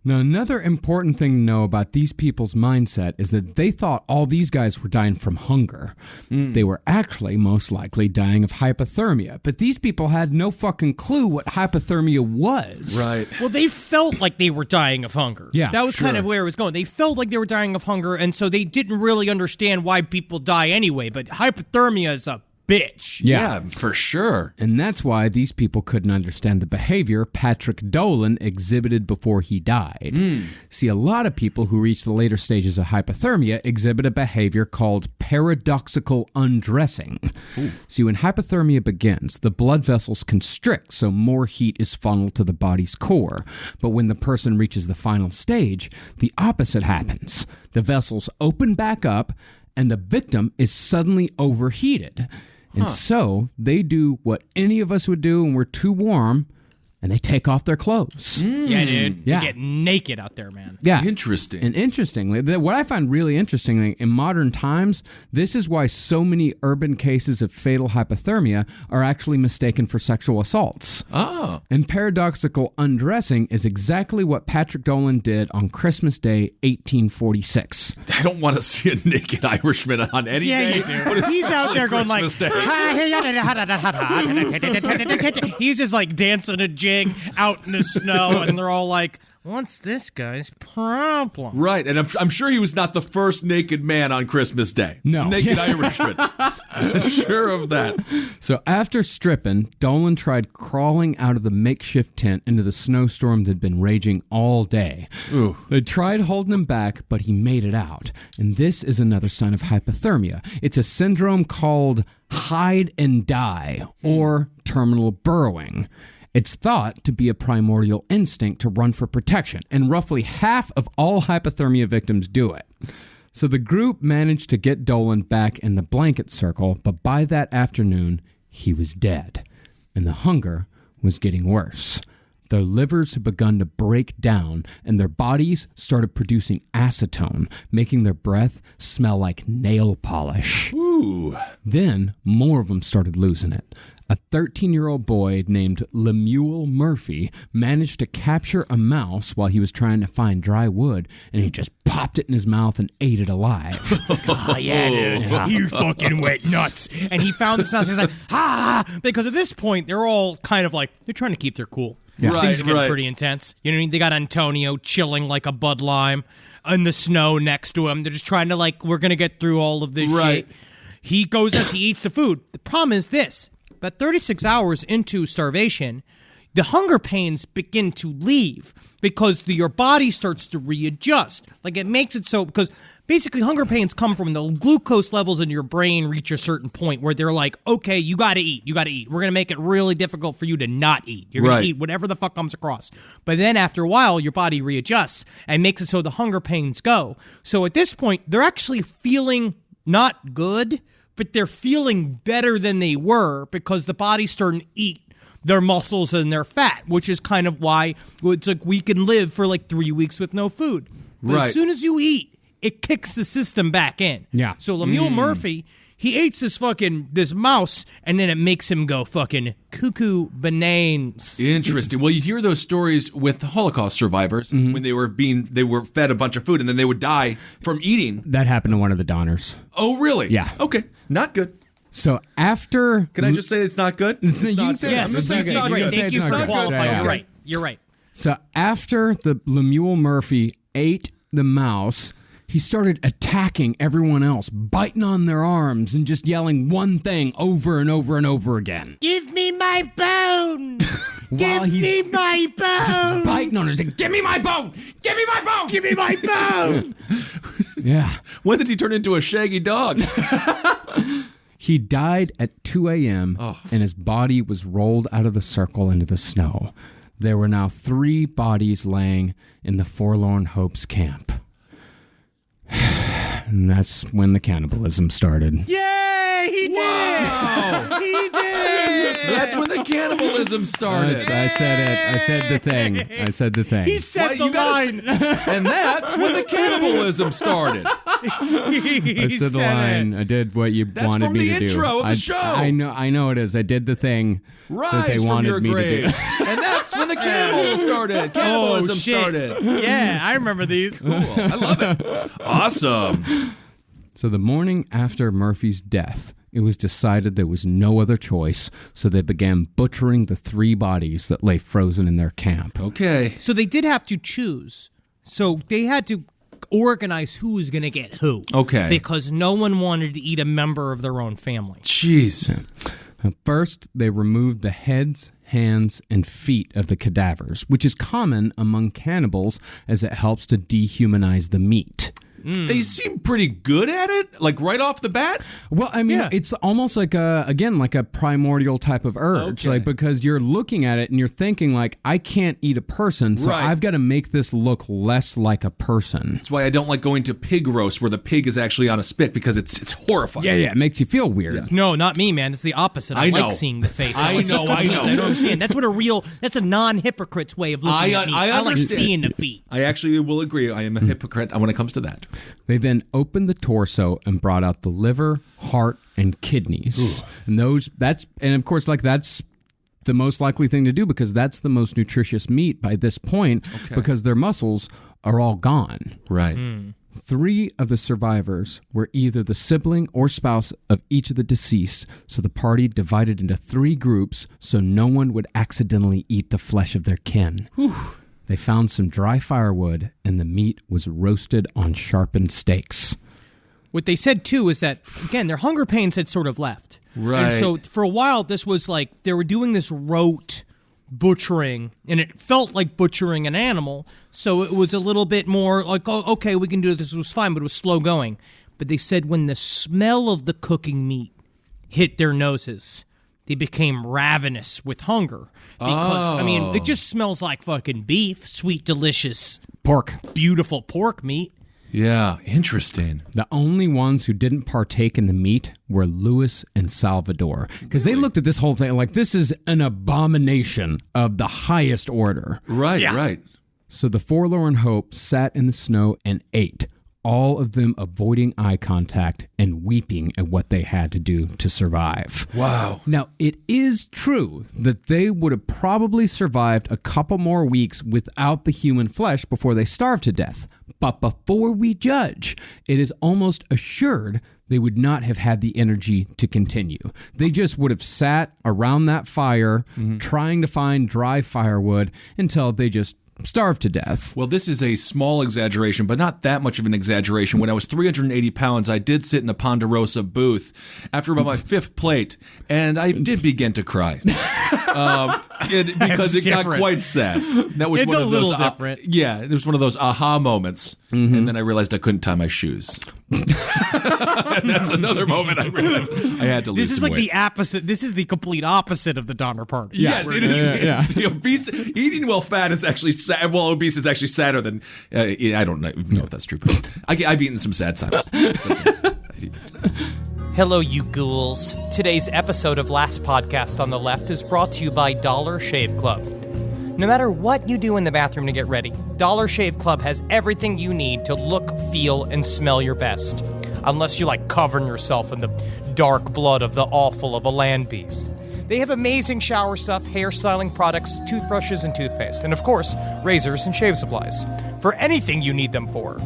Now, another important thing to know about these people's mindset is that they thought all these guys were dying from hunger. They were actually most likely dying of hypothermia, but these people had no fucking clue what hypothermia was.
Right.
Well, they felt like they were dying of hunger.
Yeah,
that was kind of where it was going. They felt like they were dying of hunger, and so they didn't really understand why people die anyway, but hypothermia is a bitch.
Yeah, for sure.
And that's why these people couldn't understand the behavior Patrick Dolan exhibited before he died. See, a lot of people who reach the later stages of hypothermia exhibit a behavior called paradoxical undressing. See, when hypothermia begins, the blood vessels constrict, so more heat is funneled to the body's core. But when the person reaches the final stage, the opposite happens. The vessels open back up, and the victim is suddenly overheated. And so they do what any of us would do when we're too warm, and they take off their clothes.
Yeah, dude.
Yeah.
They get naked out there, man.
Yeah.
Interesting.
And interestingly, what I find really interesting in modern times, this is why so many urban cases of fatal hypothermia are actually mistaken for sexual assaults.
Oh.
And paradoxical undressing is exactly what Patrick Dolan did on Christmas Day, 1846.
I don't want to see a naked Irishman on any
Yeah,
day.
you do.
but
He's out there going like,
Christmas Day.
he's just like dancing a jig out in the snow, and they're all like, what's this guy's problem?
Right, and I'm sure he was not the first naked man on Christmas Day.
No.
Naked Irishman. Sure of that.
So after stripping, Dolan tried crawling out of the makeshift tent into the snowstorm that had been raging all day.
Ooh.
They tried holding him back, but he made it out. And this is another sign of hypothermia. It's a syndrome called hide and die, or terminal burrowing. It's thought to be a primordial instinct to run for protection, and roughly half of all hypothermia victims do it. So the group managed to get Dolan back in the blanket circle, but by that afternoon, he was dead, and the hunger was getting worse. Their livers had begun to break down, and their bodies started producing acetone, making their breath smell like nail polish.
Ooh.
Then more of them started losing it. A 13-year-old boy named Lemuel Murphy managed to capture a mouse while he was trying to find dry wood, and he just popped it in his mouth and ate it alive.
Oh, yeah, dude. You fucking wet nuts. And he found this mouse. He's like, because at this point, they're all kind of like, they're trying to keep their cool.
Yeah. Right,
Things are getting
right.
pretty intense. You know what I mean? They got Antonio chilling like a Bud Lime in the snow next to him. They're just trying to like, we're going to get through all of this
Right.
shit. He goes as he eats the food. The problem is this. About 36 hours into starvation, the hunger pains begin to leave because your body starts to readjust. Like it makes it so, because basically hunger pains come from the glucose levels in your brain reach a certain point where they're like, okay, you got to eat. We're going to make it really difficult for you to not eat. You're going to eat whatever the fuck comes across. But then after a while, your body readjusts and makes it so the hunger pains go. So at this point, they're actually feeling not good, but they're feeling better than they were because the body's starting to eat their muscles and their fat, which is kind of why it's like we can live for like 3 weeks with no food. But as soon as you eat, it kicks the system back in.
Yeah.
So Lemuel Murphy, he eats this mouse, and then it makes him go fucking cuckoo bananas.
Interesting. Well, you hear those stories with the Holocaust survivors when they were fed a bunch of food and then they would die from eating.
That happened to one of the Donners.
Oh, really?
Yeah.
Okay. Not good.
So after...
Can I just say it's not good?
It's not
Yes,
good.
thank you for qualifying. You're right.
So after the Lemuel Murphy ate the mouse, he started attacking everyone else, biting on their arms and just yelling one thing over and over and over again.
Give me my bone!
Give
me my bone!
Just biting on her, saying, give me my bone! Give me my bone!
Give me my bone!
Yeah.
When did he turn into a shaggy dog?
He died at 2 a.m., and his body was rolled out of the circle into the snow. There were now 3 bodies laying in the Forlorn Hope's camp. And that's when the cannibalism started.
Yay! He did it! He did it!
That's when the cannibalism started.
I said it. I said the thing.
He said the line.
And that's when the cannibalism started.
I said the line. I did what you wanted me to do.
That's from the intro of the show.
I know it is. I did the thing that they
Rise from
wanted
your
me
grave.
to do.
And that's when the cannibalism started. Cannibalism started.
Yeah, I remember these.
Cool. I love it. Awesome.
So the morning after Murphy's death, it was decided there was no other choice, so they began butchering the 3 bodies that lay frozen in their camp.
Okay.
So they did have to choose. So they had to organize who was going to get who.
Okay.
Because no one wanted to eat a member of their own family.
Jeez.
First, they removed the heads, hands, and feet of the cadavers, which is common among cannibals as it helps to dehumanize the meat.
They seem pretty good at it, like right off the bat.
Well, I mean, it's almost like a primordial type of urge, like because you're looking at it and you're thinking like, I can't eat a person, so I've got to make this look less like a person.
That's why I don't like going to pig roast where the pig is actually on a spit because it's horrifying.
Yeah, it makes you feel weird.
Yeah.
No, not me, man. It's the opposite. I like seeing the face.
I know.
I don't understand. That's a non-hypocrite's way of looking at me. I like seeing the feet.
I actually will agree. I am a hypocrite when it comes to that.
They then opened the torso and brought out the liver, heart, and kidneys. And that's the most likely thing to do because that's the most nutritious meat by this point because their muscles are all gone.
Right.
3 of the survivors were either the sibling or spouse of each of the deceased, so the party divided into 3 groups so no one would accidentally eat the flesh of their kin. They found some dry firewood, and the meat was roasted on sharpened stakes.
What they said, too, is that, again, their hunger pains had sort of left.
Right.
And so for a while, this was like they were doing this rote butchering, and it felt like butchering an animal. So it was a little bit more like, oh, okay, we can do this. It was fine, but it was slow going. But they said when the smell of the cooking meat hit their noses, they became ravenous with hunger. Because, I mean, it just smells like fucking beef, sweet, delicious,
Pork.
beautiful pork meat.
Yeah, interesting.
The only ones who didn't partake in the meat were Louis and Salvador. Because they looked at this whole thing like this is an abomination of the highest order.
Right, right.
So the Forlorn Hope sat in the snow and ate, all of them avoiding eye contact and weeping at what they had to do to survive.
Wow.
Now, it is true that they would have probably survived a couple more weeks without the human flesh before they starved to death. But before we judge, it is almost assured they would not have had the energy to continue. They just would have sat around that fire trying to find dry firewood until they just starved to death.
Well, this is a small exaggeration, but not that much of an exaggeration. When I was 380 pounds, I did sit in a Ponderosa booth after about my 5th plate, and I did begin to cry. because it got quite sad. That was
It's
one
a
of
little
those,
different.
Yeah, it was one of those aha moments, and then I realized I couldn't tie my shoes. And that's another moment I realized I had to lose
This is
some
like
weight.
the opposite. This is the complete opposite of the Donner Party.
Yes, it is. It's the obese, eating well fat is actually sad. Well, obese is actually sadder than. I don't know if that's true, but I've eaten some sad times.
Hello, you ghouls. Today's episode of Last Podcast on the Left is brought to you by Dollar Shave Club. No matter what you do in the bathroom to get ready, Dollar Shave Club has everything you need to look, feel, and smell your best. Unless you like covering yourself in the dark blood of the offal of a land beast. They have amazing shower stuff, hairstyling products, toothbrushes and toothpaste, and of course, razors and shave supplies. For anything you need them for.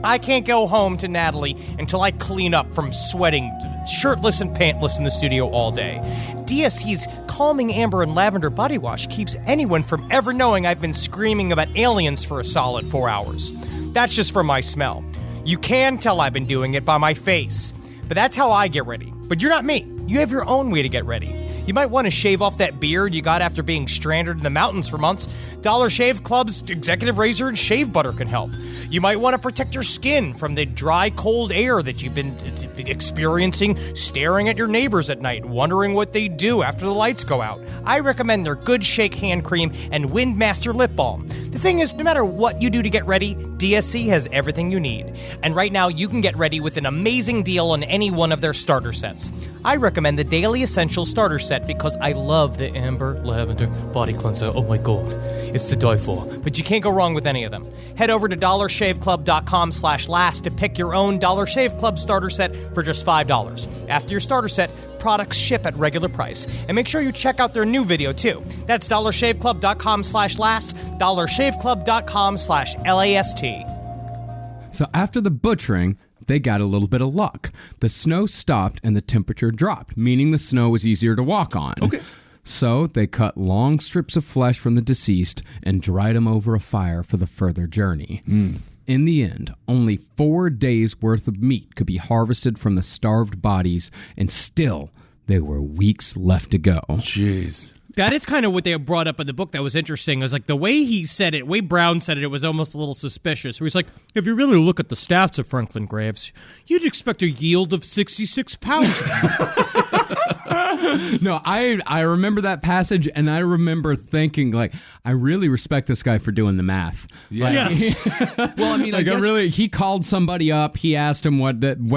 I can't go home to Natalie until I clean up from sweating shirtless and pantless in the studio all day. DSC's Calming Amber and Lavender Body Wash keeps anyone from ever knowing I've been screaming about aliens for a solid 4 hours. That's just for my smell. You can tell I've been doing it by my face. But that's how I get ready. But you're not me. You have your own way to get ready. You might want to shave off that beard you got after being stranded in the mountains for months. Dollar Shave Club's executive razor and shave butter can help. You might want to protect your skin from the dry, cold air that you've been experiencing staring at your neighbors at night, wondering what they do after the lights go out. I recommend their Good Shake hand cream and Windmaster lip balm. The thing is, no matter what you do to get ready, DSC has everything you need. And right now, you can get ready with an amazing deal on any one of their starter sets. I recommend the Daily Essentials starter set because I love the Amber Lavender Body Cleanser. Oh my god, it's to die for. But you can't go wrong with any of them. Head over to dollarshaveclub.com/last to pick your own Dollar Shave Club starter set for just $5. After your starter set, products ship at regular price. And make sure you check out their new video too. That's dollarshaveclub.com/last, dollarshaveclub.com/LAST.
So after the butchering, they got a little bit of luck. The snow stopped and the temperature dropped, meaning the snow was easier to walk on.
Okay.
So they cut long strips of flesh from the deceased and dried them over a fire for the further journey. In the end, only 4 days' worth of meat could be harvested from the starved bodies, and still there were weeks left to go.
Jeez.
That is kind of what they brought up in the book that was interesting. It was like the way he said it, way Brown said it, it was almost a little suspicious. Where he's like, if you really look at the stats of Franklin Graves, you'd expect a yield of 66 pounds.
No, I remember that passage, and I remember thinking, like, I really respect this guy for doing the math.
Yeah.
Yes.
Well, I mean, I
Like,
guess,
he called somebody up. He asked him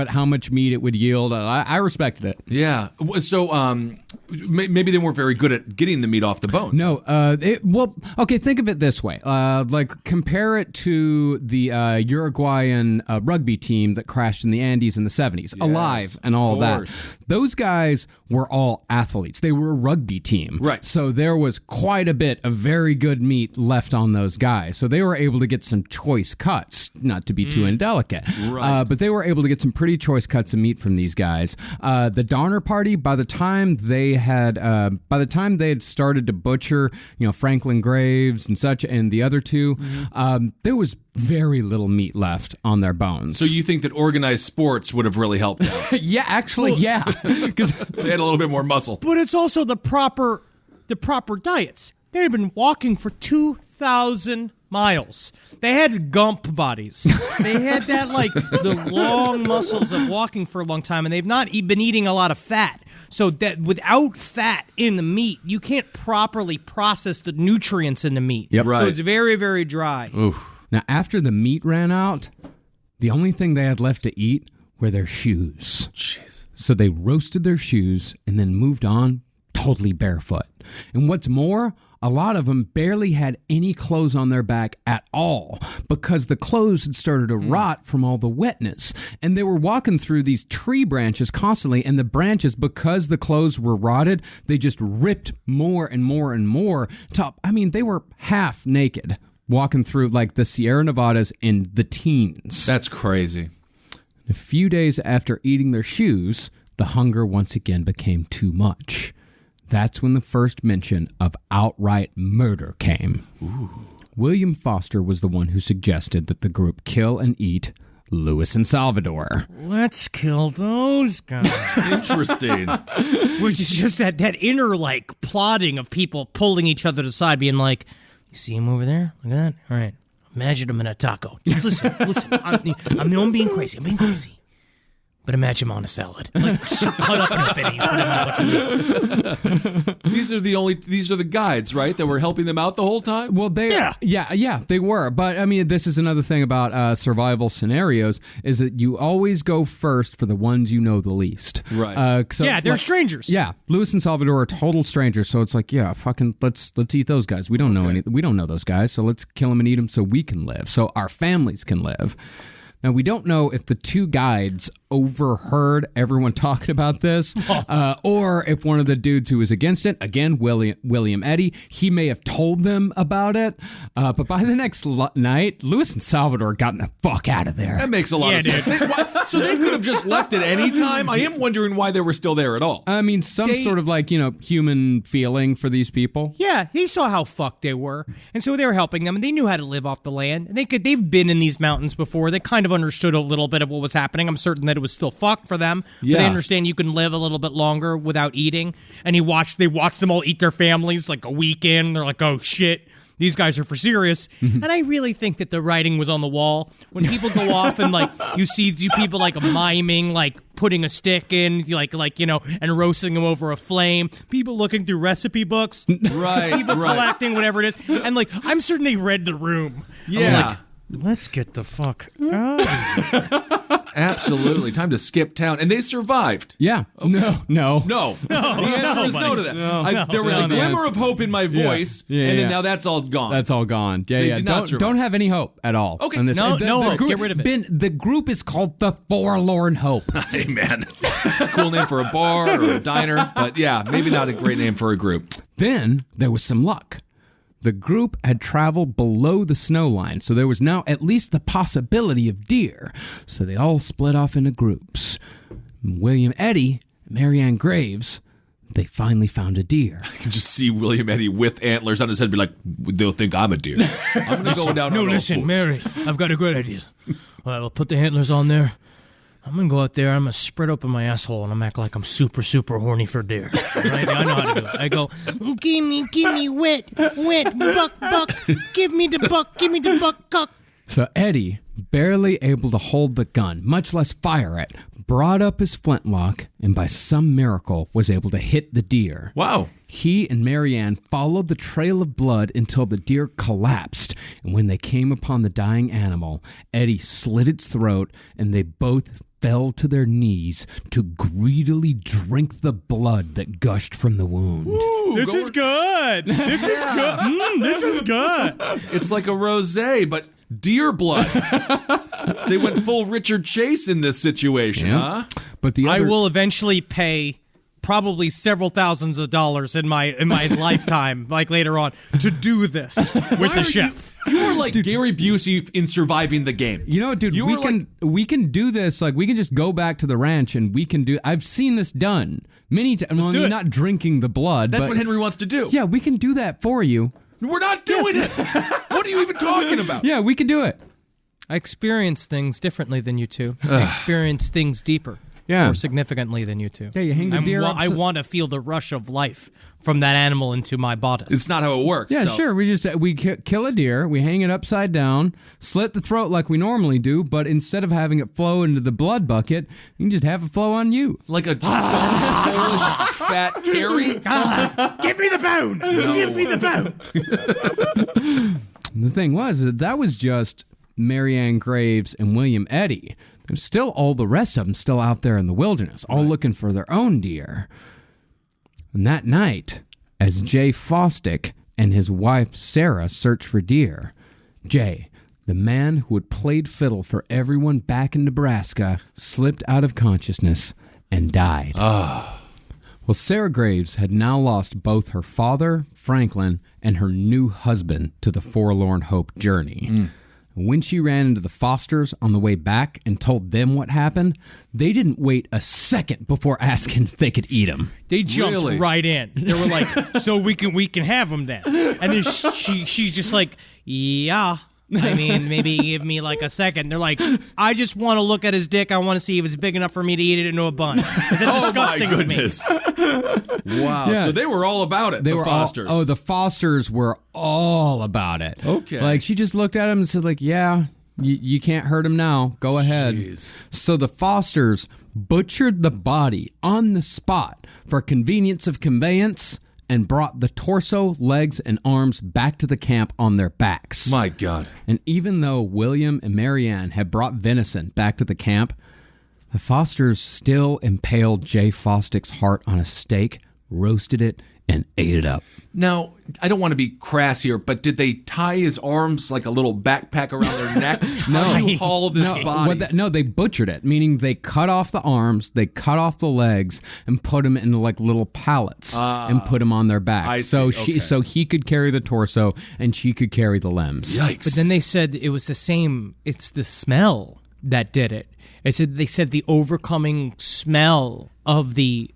how much meat it would yield. I respected it.
yeah. So, maybe they weren't very good at getting the meat off the bones.
No, okay, think of it this way. Like, compare it to the Uruguayan rugby team that crashed in the Andes in the 70s, alive and all that. Those guys were all athletes. They were a rugby team.
Right.
So there was quite a bit of very good meat left on those guys. So they were able to get some choice cuts, not to be too indelicate.
Right.
But they were able to get some pretty choice cuts of meat from these guys. The Donner Party, by the time they had started to butcher, Franklin Graves and such, and the other two, there was very little meat left on their bones.
So you think that organized sports would have really helped out?
Yeah, actually, yeah.
Because they had a little bit more muscle.
But it's also the proper diets. They had been walking for 2,000 miles. They had gump bodies. They had that, like, the long muscles of walking for a long time, and they've not been eating a lot of fat. So that without fat in the meat, you can't properly process the nutrients in the meat.
Yep.
Right.
So it's very, very dry.
Oof.
Now, after the meat ran out, the only thing they had left to eat were their shoes.
Jeez.
So they roasted their shoes and then moved on totally barefoot. And what's more, a lot of them barely had any clothes on their back at all because the clothes had started to rot from all the wetness. And they were walking through these tree branches constantly, and the branches, because the clothes were rotted, they just ripped more and more and more. They were half naked walking through like the Sierra Nevadas in the teens.
That's crazy.
A few days after eating their shoes, the hunger once again became too much. That's when the first mention of outright murder came. Ooh. William Foster was the one who suggested that the group kill and eat Lewis and Salvador.
Let's kill those guys.
Interesting.
Which is just that inner, like, plotting of people pulling each other to the side, being like, you see him over there? Look at that? All right. Imagine him in a taco. Just listen. I'm the one being crazy. I'm being crazy. But imagine him on a salad. Like, cut up in a penny and put him in a bunch of meals.
These are the guides, right? That were helping them out the whole time?
Well, they were. But, I mean, this is another thing about survival scenarios, is that you always go first for the ones you know the least.
Right.
They're strangers.
Yeah, Lewis and Salvador are total strangers, so it's like, yeah, fucking let's eat those guys. We don't know we don't know those guys, so let's kill them and eat them so we can live, so our families can live. Now, we don't know if the two guides overheard everyone talking about this, or if one of the dudes who was against it, again, William Eddy, he may have told them about it. But by the next night, Lewis and Salvador gotten the fuck out of there.
That makes a lot of sense. So they could have just left at any time? I am wondering why they were still there at all.
I mean, sort of like, human feeling for these people.
Yeah, he saw how fucked they were, and so they were helping them, and they knew how to live off the land. And they've been in these mountains before. They kind of understood a little bit of what was happening. I'm certain that it was still fucked for them.
Yeah.
But they understand you can live a little bit longer without eating. And they watched them all eat their families like a week in. They're like, oh shit, these guys are for serious. And I really think that the writing was on the wall. When people go off and like you see people like miming, like putting a stick in, like and roasting them over a flame. People looking through recipe books.
Right.
People collecting whatever it is. And like I'm certain they read the room.
Yeah.
Let's get the fuck out.
Absolutely. Time to skip town. And they survived.
Yeah. Okay. No.
The answer is no to that. There was a glimmer of hope in my voice, and then now that's all gone.
That's all gone. Yeah,
They did not survive.
Don't have any hope at all.
Okay.
On this.
No hope.
Group,
Get rid of it.
Ben, the group is called the Forlorn Hope.
Hey, man. It's a cool name for a bar or a diner, but yeah, maybe not a great name for a group.
Then there was some luck. The group had traveled below the snow line, so there was now at least the possibility of deer. So they all split off into groups. William Eddy, Marianne Graves, they finally found a deer.
I can just see William Eddy with antlers on his head be like, they'll think I'm a deer. I'm going to go down on all fours.
Mary, I've got a great idea. All right, we'll put the antlers on there. I'm going to go out there, I'm going to spread open my asshole, and I'm act like I'm super, super horny for deer. Right? I know how to do it. I go, give me wet, buck, give me the buck, cock.
So Eddie, barely able to hold the gun, much less fire it, brought up his flintlock, and by some miracle was able to hit the deer.
Wow.
He and Marianne followed the trail of blood until the deer collapsed, and when they came upon the dying animal, Eddie slit its throat, and they both fell to their knees to greedily drink the blood that gushed from the wound.
Ooh,
This is good. This is good.
It's like a rosé, but deer blood. They went full Richard Chase in this situation, huh?
But
I will eventually pay probably several thousands of dollars in my lifetime, like later on, to do this with the chef.
You are like Gary Busey in Surviving the Game.
You know, dude, we can do this. Like, we can just go back to the ranch and we can do. I've seen this done many times. Well, you're not drinking the blood.
That's
but,
what Henry wants to do.
Yeah, we can do that for you.
We're not doing it. What are you even talking about?
Yeah, we can do it.
I experience things differently than you two. I experience things deeper.
Yeah.
More significantly than you two.
Yeah, you hang the deer up.
I want to feel the rush of life from that animal into my bodice.
It's not how it works.
Yeah,
so.
sure. We kill a deer, we hang it upside down, slit the throat like we normally do, but instead of having it flow into the blood bucket, you can just have it flow on you.
Like a Polish fat Carrie?
Give me the bone!
No.
Give me the bone!
The thing was that was just Marianne Graves and William Eddy. There's still all the rest of them still out there in the wilderness, all looking for their own deer. And that night, as Jay Fostick and his wife Sarah searched for deer, Jay, the man who had played fiddle for everyone back in Nebraska, slipped out of consciousness and died. Well, Sarah Graves had now lost both her father, Franklin, and her new husband to the Forlorn Hope journey. When she ran into the Fosters on the way back and told them what happened, they didn't wait a second before asking if they could eat them.
They jumped right in. They were like, "So we can have them then." And then she's just like, "Yeah."
I mean, maybe give me like a second. They're like, I just want to look at his dick. I want to see if it's big enough for me to eat it into a bun. Is that disgusting to me?
Wow. Yeah. So they were all about it, the Fosters.
The Fosters were all about it.
Okay.
Like, she just looked at him and said, like, yeah, you can't hurt him now. Go ahead.
Jeez.
So the Fosters butchered the body on the spot for convenience of conveyance and brought the torso, legs, and arms back to the camp on their backs.
My God.
And even though William and Marianne had brought venison back to the camp, the Fosters still impaled Jay Fostick's heart on a stake, roasted it, and ate it up.
Now, I don't want to be crass here, but did they tie his arms like a little backpack around their neck? How do you haul this body?
They butchered it, meaning they cut off the arms, they cut off the legs, and put them into like little pallets and put them on their back. So he could carry the torso and she could carry the limbs.
Yikes.
But then they said it was the same. It's the smell that did it. They said the overcoming smell of the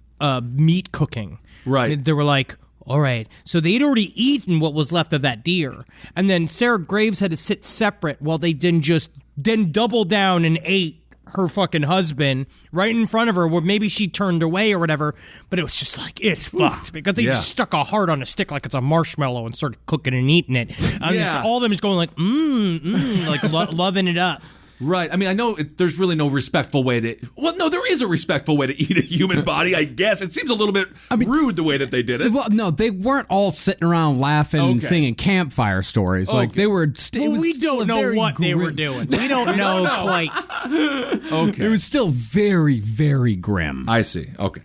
meat cooking.
Right.
They were like, all right. So they'd already eaten what was left of that deer. And then Sarah Graves had to sit separate while they then double down and ate her fucking husband right in front of her, where maybe she turned away or whatever. But it was just like, it's fucked because they just stuck a heart on a stick like it's a marshmallow and started cooking and eating it. All of them is going like, like loving it up.
Right. I mean, I know there's really no respectful way to... Well, no, there is a respectful way to eat a human body, I guess. It seems a little bit rude the way that they did it.
Well, no, they weren't all sitting around laughing and singing campfire stories. Like, they were...
we don't know what they were doing. We don't know quite.
Okay. It was still very, very grim.
I see. Okay.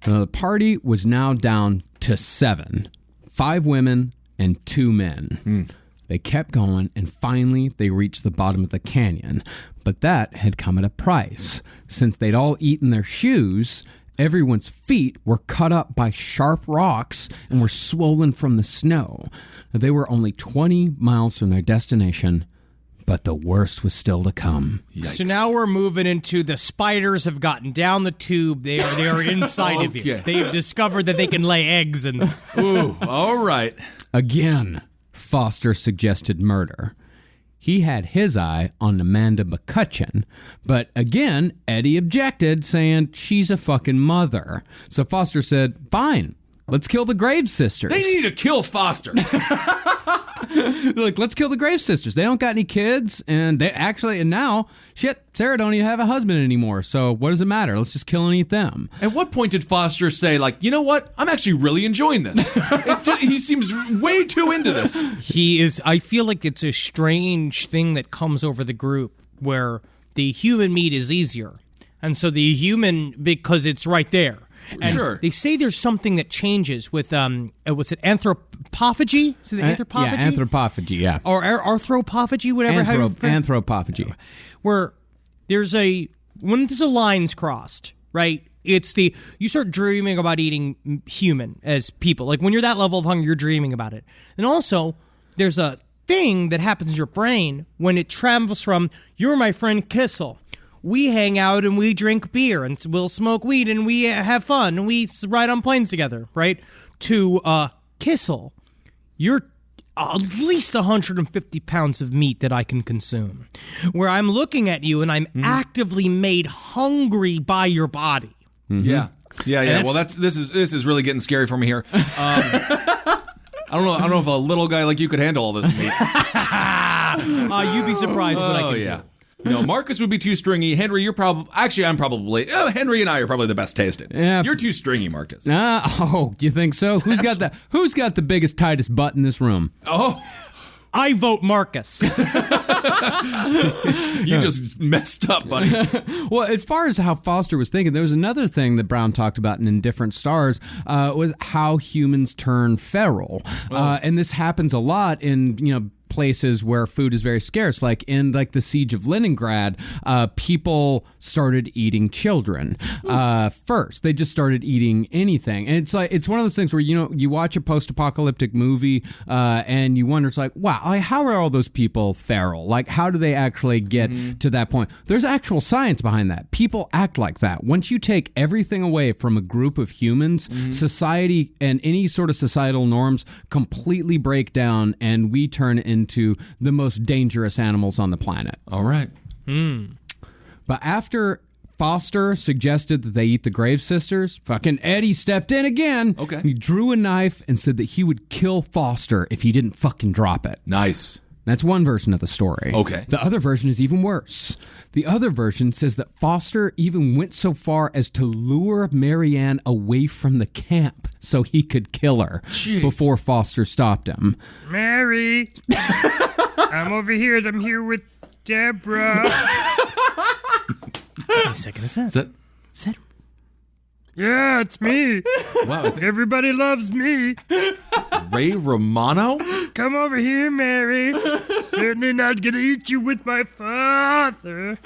The party was now down to 7. 5 women and 2 men. They kept going, and finally they reached the bottom of the canyon. But that had come at a price. Since they'd all eaten their shoes, everyone's feet were cut up by sharp rocks and were swollen from the snow. They were only 20 miles from their destination, but the worst was still to come.
Yikes. So now we're moving into the spiders have gotten down the tube. They are inside of you. They have discovered that they can lay eggs.
Ooh, all right.
Again, Foster suggested murder. He had his eye on Amanda McCutcheon, but again, Eddie objected, saying she's a fucking mother. So Foster said, fine, let's kill the Graves sisters.
They need to kill Foster.
Like, let's kill the Graves sisters. They don't got any kids, and now, Sarah don't even have a husband anymore, so what does it matter? Let's just kill and eat them.
At what point did Foster say, like, you know what? I'm actually really enjoying this. He seems way too into this.
He is. I feel like it's a strange thing that comes over the group where the human meat is easier. And so the human, because it's right there. And
sure.
They say there's something that changes with, what's it, anthropophagy? Is it anthropophagy?
Yeah, anthropophagy, yeah.
Or arthropophagy, whatever.
Anthropophagy.
Where when there's a line's crossed, right? It's you start dreaming about eating human as people. Like when you're that level of hunger, you're dreaming about it. And also, there's a thing that happens in your brain when it travels from, you're my friend Kissel. We hang out and we drink beer and we'll smoke weed and we have fun and we ride on planes together, right? To Kissel, you're at least 150 pounds of meat that I can consume. Where I'm looking at you and I'm actively made hungry by your body.
Mm-hmm. Yeah. Well, this is really getting scary for me here. I don't know if a little guy like you could handle all this meat.
You'd be surprised what I can do.
No, Marcus would be too stringy. Henry, Henry and I are probably the best tasted.
Yeah.
You're too stringy, Marcus.
You think so? Who's got the biggest, tightest butt in this room?
Oh,
I vote Marcus.
You just messed up, buddy.
Well, as far as how Foster was thinking, there was another thing that Brown talked about in Indifferent Stars, was how humans turn feral. And this happens a lot in, places where food is very scarce, like in the siege of Leningrad. People started eating children first. They just started eating anything, and it's one of those things where you watch a post-apocalyptic movie and you wonder, it's like, wow, how are all those people feral? Like, how do they actually get to that point? There's actual science behind that. People act like that. Once you take everything away from a group of humans, society and any sort of societal norms completely break down, and we turn into into the most dangerous animals on the planet.
All right.
But after Foster suggested that they eat the Grave Sisters, fucking Eddie stepped in again.
Okay.
He drew a knife and said that he would kill Foster if he didn't fucking drop it.
Nice.
That's one version of the story.
Okay.
The other version is even worse. The other version says that Foster even went so far as to lure Marianne away from the camp so he could kill her before Foster stopped him.
Mary, I'm over here. I'm here with Deborah.
Wait a second, is that?
Yeah, it's me.
Wow.
Everybody loves me.
Ray Romano?
Come over here, Mary. Certainly not gonna eat you with my father.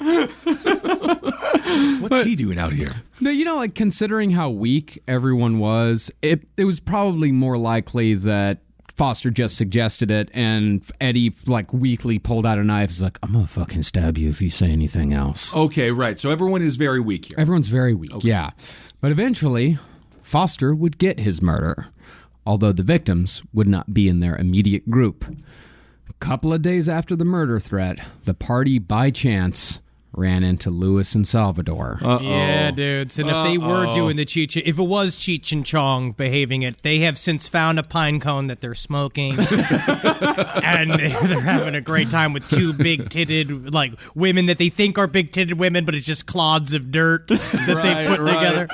What's he doing out here?
You know, like, considering how weak everyone was, it was probably more likely that Foster just suggested it, and Eddie, like, weakly pulled out a knife. He's like, I'm gonna fucking stab you if you say anything else.
Okay, right. So everyone is very weak here.
Everyone's very weak, yeah. But eventually, Foster would get his murder, although the victims would not be in their immediate group. A couple of days after the murder threat, the party, by chance, ran into Louis and Salvador.
Yeah, dudes. And if they were doing the Cheech, if it was Cheech and Chong behaving it, they have since found a pine cone that they're smoking. And they're having a great time with two big-titted, like, women that they think are big-titted women, but it's just clods of dirt that they put together.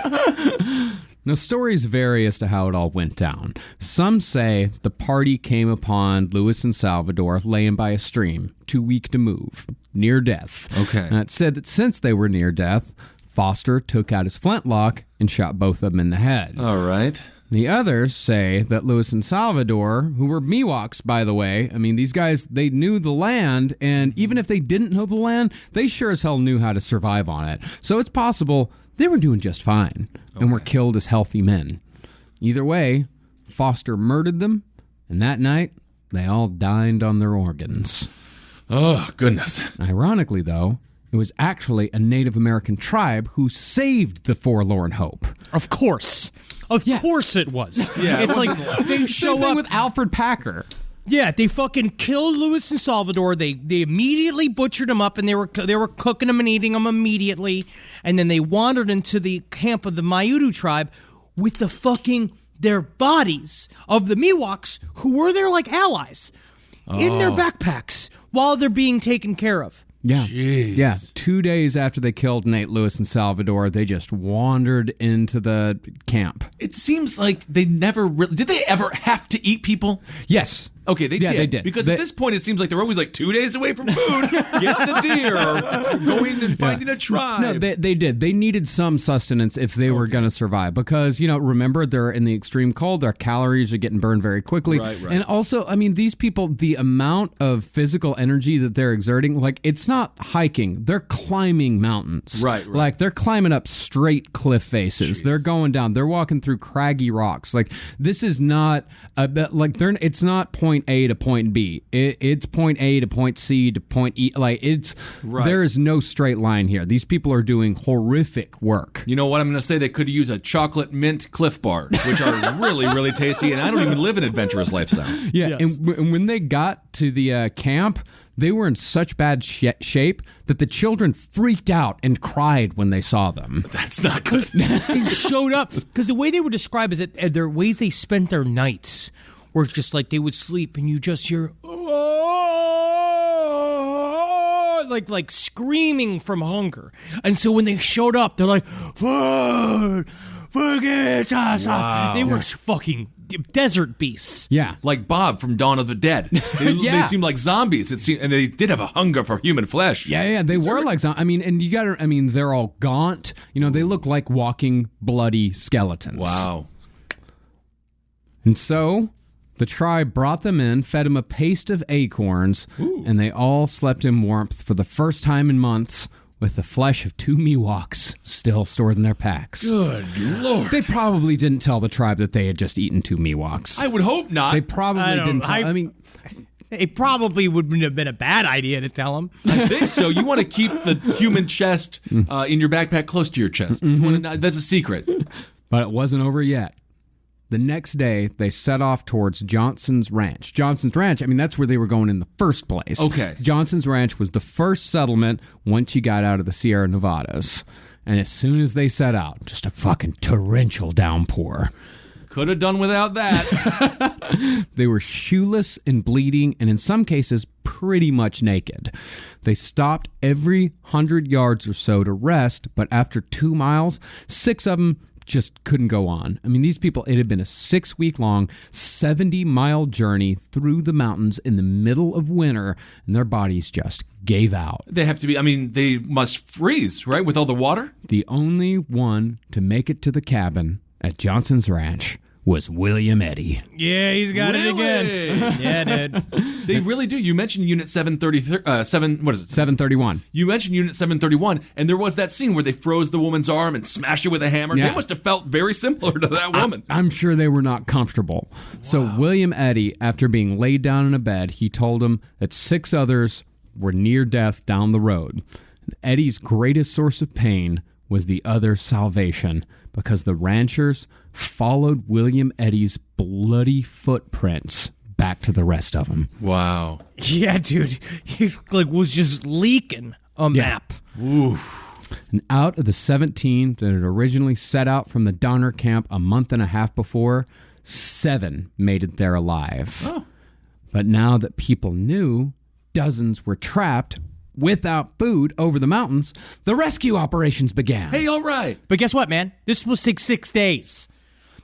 Now, stories vary as to how it all went down. Some say the party came upon Louis and Salvador laying by a stream, too weak to move, near death.
Okay.
And it said that since they were near death, Foster took out his flintlock and shot both of them in the head.
All right.
The others say that Louis and Salvador, who were Miwoks, by the way, I mean, these guys, they knew the land, and even if they didn't know the land, they sure as hell knew how to survive on it. So it's possible they were doing just fine and were killed as healthy men. Either way, Foster murdered them, and that night, they all dined on their organs.
Oh, goodness.
Ironically, though, it was actually a Native American tribe who saved the Forlorn Hope.
Of course. Of course it was.
Yeah,
It's like they show up
with Alfred Packer.
Yeah, they fucking killed Louis and Salvador. They immediately butchered them up, and they were cooking them and eating them immediately. And then they wandered into the camp of the Mayudu tribe with their bodies of the Miwoks, who were their like allies, in their backpacks while they're being taken care of.
Yeah.
Jeez.
Yeah. 2 days after they killed Nate, Louis, and Salvador, they just wandered into the camp.
It seems like they never really... Did they ever have to eat people?
Yes.
Okay, they did. Because at this point, it seems like they're always like 2 days away from food, getting a deer, or going and finding a tribe.
No, they did. They needed some sustenance if they were going to survive. Because, remember, they're in the extreme cold. Their calories are getting burned very quickly.
Right.
And also, I mean, these people, the amount of physical energy that they're exerting, like, it's not hiking. They're climbing mountains.
Right.
Like, they're climbing up straight cliff faces.
Jeez.
They're going down. They're walking through craggy rocks. Like, this is not, it's not point A to point B. It's point A to point C to point E. Like, there is no straight line here. These people are doing horrific work.
You know what I'm going to say? They could use a chocolate mint Cliff Bar, which are really, really tasty, and I don't even live an adventurous lifestyle.
Yeah,
Yes.
and when they got to the camp, they were in such bad shape that the children freaked out and cried when they saw them.
That's not good.
They showed up because the way they would describe is that their way they spent their nights were just like they would sleep and you just hear like screaming from hunger. And so when they showed up, they're like, food, forget us. Wow. They were fucking desert beasts.
Yeah.
Like Bob from Dawn of the Dead. They seem like zombies. And they did have a hunger for human flesh.
Yeah, they were like zombies. I mean, they're all gaunt. They look like walking bloody skeletons.
Wow.
And so the tribe brought them in, fed them a paste of acorns, and they all slept in warmth for the first time in months with the flesh of 2 Miwoks still stored in their packs.
Good Lord.
They probably didn't tell the tribe that they had just eaten 2 Miwoks.
I would hope not.
They probably didn't tell.
It probably wouldn't have been a bad idea to tell them.
I think so. You want to keep the human chest in your backpack close to your chest. That's a secret.
But it wasn't over yet. The next day, they set off towards Johnson's Ranch. Johnson's Ranch, I mean, that's where they were going in the first place.
Okay.
Johnson's Ranch was the first settlement once you got out of the Sierra Nevadas. And as soon as they set out, just a fucking torrential downpour.
Could have done without that.
They were shoeless and bleeding, and in some cases, pretty much naked. They stopped every 100 yards or so to rest, but after 2 miles, 6 of them just couldn't go on. I mean, these people, it had been a 6-week-long, 70-mile journey through the mountains in the middle of winter, and their bodies just gave out.
They have to be, I mean, they must freeze, right, with all the water?
The only one to make it to the cabin at Johnson's Ranch was William Eddy.
Yeah, he's got it again. Yeah, dude.
They really do. You mentioned Unit
731.
You mentioned Unit 731, and there was that scene where they froze the woman's arm and smashed it with a hammer.
Yeah.
They must have felt very similar to that woman.
I'm sure they were not comfortable. Wow. So William Eddy, after being laid down in a bed, he told him that 6 others were near death down the road. And Eddy's greatest source of pain was the other salvation, because the ranchers followed William Eddy's bloody footprints back to the rest of them.
Wow.
Yeah, dude. He was just leaking a map.
Oof.
And out of the 17 that had originally set out from the Donner camp a month and a half before, 7 made it there alive.
Oh.
But now that people knew dozens were trapped without food over the mountains, the rescue operations began.
Hey, all right.
But guess what, man? This was supposed to take 6 days.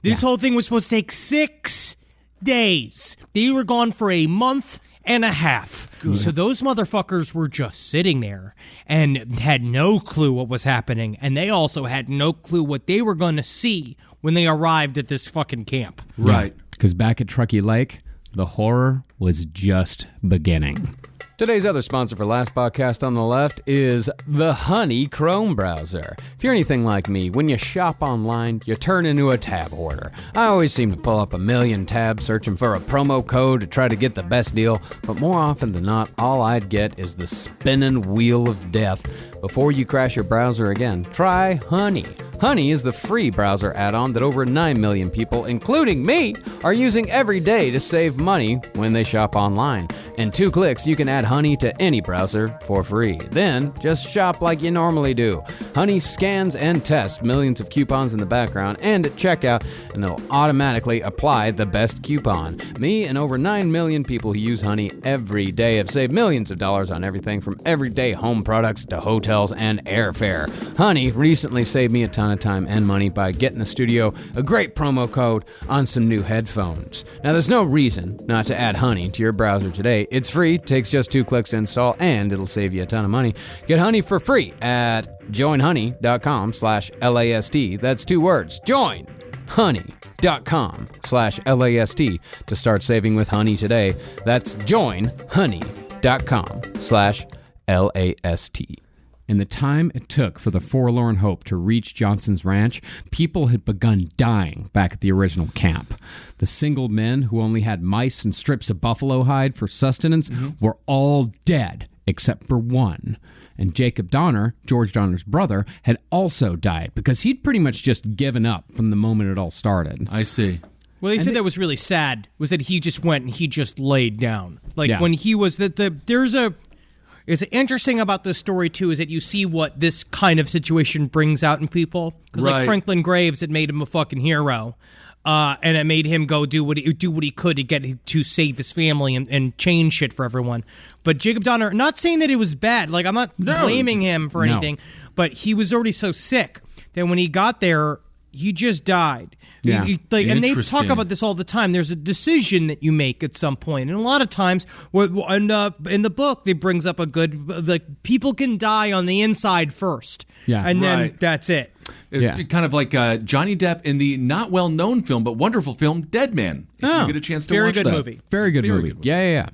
This whole thing was supposed to take 6 days. They were gone for a month and a half. Good. So those motherfuckers were just sitting there and had no clue what was happening. And they also had no clue what they were going to see when they arrived at this fucking camp.
Right.
Because back at Truckee Lake, the horror was just beginning. Today's other sponsor for Last Podcast on the Left is the Honey Chrome browser. If you're anything like me, when you shop online, you turn into a tab hoarder. I always seem to pull up a million tabs searching for a promo code to try to get the best deal, but more often than not, all I'd get is the spinning wheel of death. Before you crash your browser again, try Honey. Honey is the free browser add-on that over 9 million people, including me, are using every day to save money when they shop online. In 2 clicks, you can add Honey to any browser for free. Then, just shop like you normally do. Honey scans and tests millions of coupons in the background and at checkout, and it'll automatically apply the best coupon. Me and over 9 million people who use Honey every day have saved millions of dollars on everything from everyday home products to hotels and airfare. Honey recently saved me a ton of time and money by getting the studio a great promo code on some new headphones. Now, there's no reason not to add Honey to your browser today. It's free, takes just 2 clicks to install, and it'll save you a ton of money. Get Honey for free at joinhoney.com/LAST. That's 2 words. Join honey.com/LAST to start saving with Honey today. That's joinhoney.com/LAST. In the time it took for the Forlorn Hope to reach Johnson's Ranch, people had begun dying back at the original camp. The single men who only had mice and strips of buffalo hide for sustenance were all dead except for one. And Jacob Donner, George Donner's brother, had also died because he'd pretty much just given up from the moment it all started.
I see.
Well, they said that was really sad, was that he just went and he just laid down. Like when he was, it's interesting about this story, too, is that you see what this kind of situation brings out in people. Because like Franklin Graves, it made him a fucking hero. And it made him go do what he could to save his family and change shit for everyone. But Jacob Donner, not saying that it was bad. Like, I'm not blaming him for anything. But he was already so sick that when he got there, he just died.
Yeah.
And they talk about this all the time. There's a decision that you make at some point. And a lot of times, in the book, they brings up a good, like, people can die on the inside first.
Yeah.
And then that's it.
Kind of like Johnny Depp in the not well-known film, but wonderful film, Dead Man. If you get a chance to watch that.
Very good movie.
Very good movie. Yeah.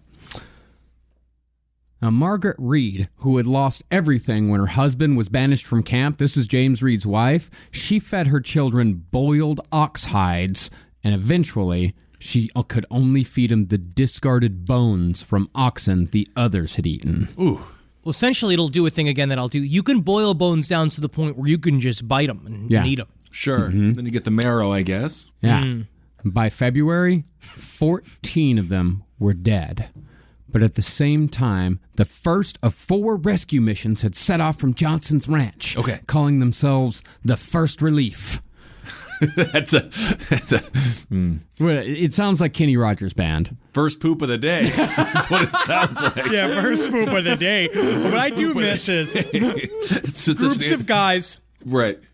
Now, Margaret Reed, who had lost everything when her husband was banished from camp, this was James Reed's wife, she fed her children boiled ox hides, and eventually she could only feed them the discarded bones from oxen the others had eaten.
Ooh.
Well, essentially, it'll do a thing again that I'll do. You can boil bones down to the point where you can just bite them and eat them.
Sure. Then you get the marrow, I guess.
Yeah. By February, 14 of them were dead. But at the same time, the first of 4 rescue missions had set off from Johnson's ranch, calling themselves the First Relief. Well, it sounds like Kenny Rogers Band.
First poop of the day. That's what it sounds like.
Yeah, first poop of the day. What I do miss is groups of guys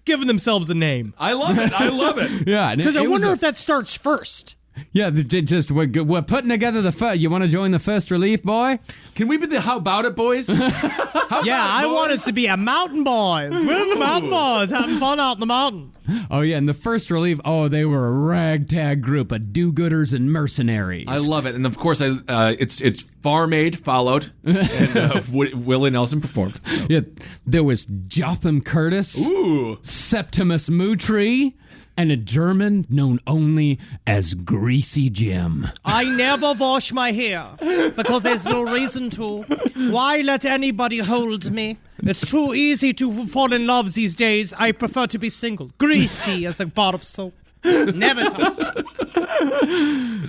giving themselves a name.
I love it.
Yeah.
Because I wonder if that starts first.
Yeah, we're putting together the first. You want to join the First Relief, boy?
Can we be the How About It Boys?
I want us to be a mountain boys. We're the mountain boys having fun out in the mountain.
Oh, yeah, and the First Relief, they were a ragtag group of do-gooders and mercenaries.
I love it. And, of course, it's Farm Aid followed, and Willie Nelson performed.
Yeah, there was Jotham Curtis, Septimus Mootree, and a German known only as Greasy Jim.
I never wash my hair because there's no reason to. Why let anybody hold me? It's too easy to fall in love these days. I prefer to be single. Greasy as a bar of soap. Never touch.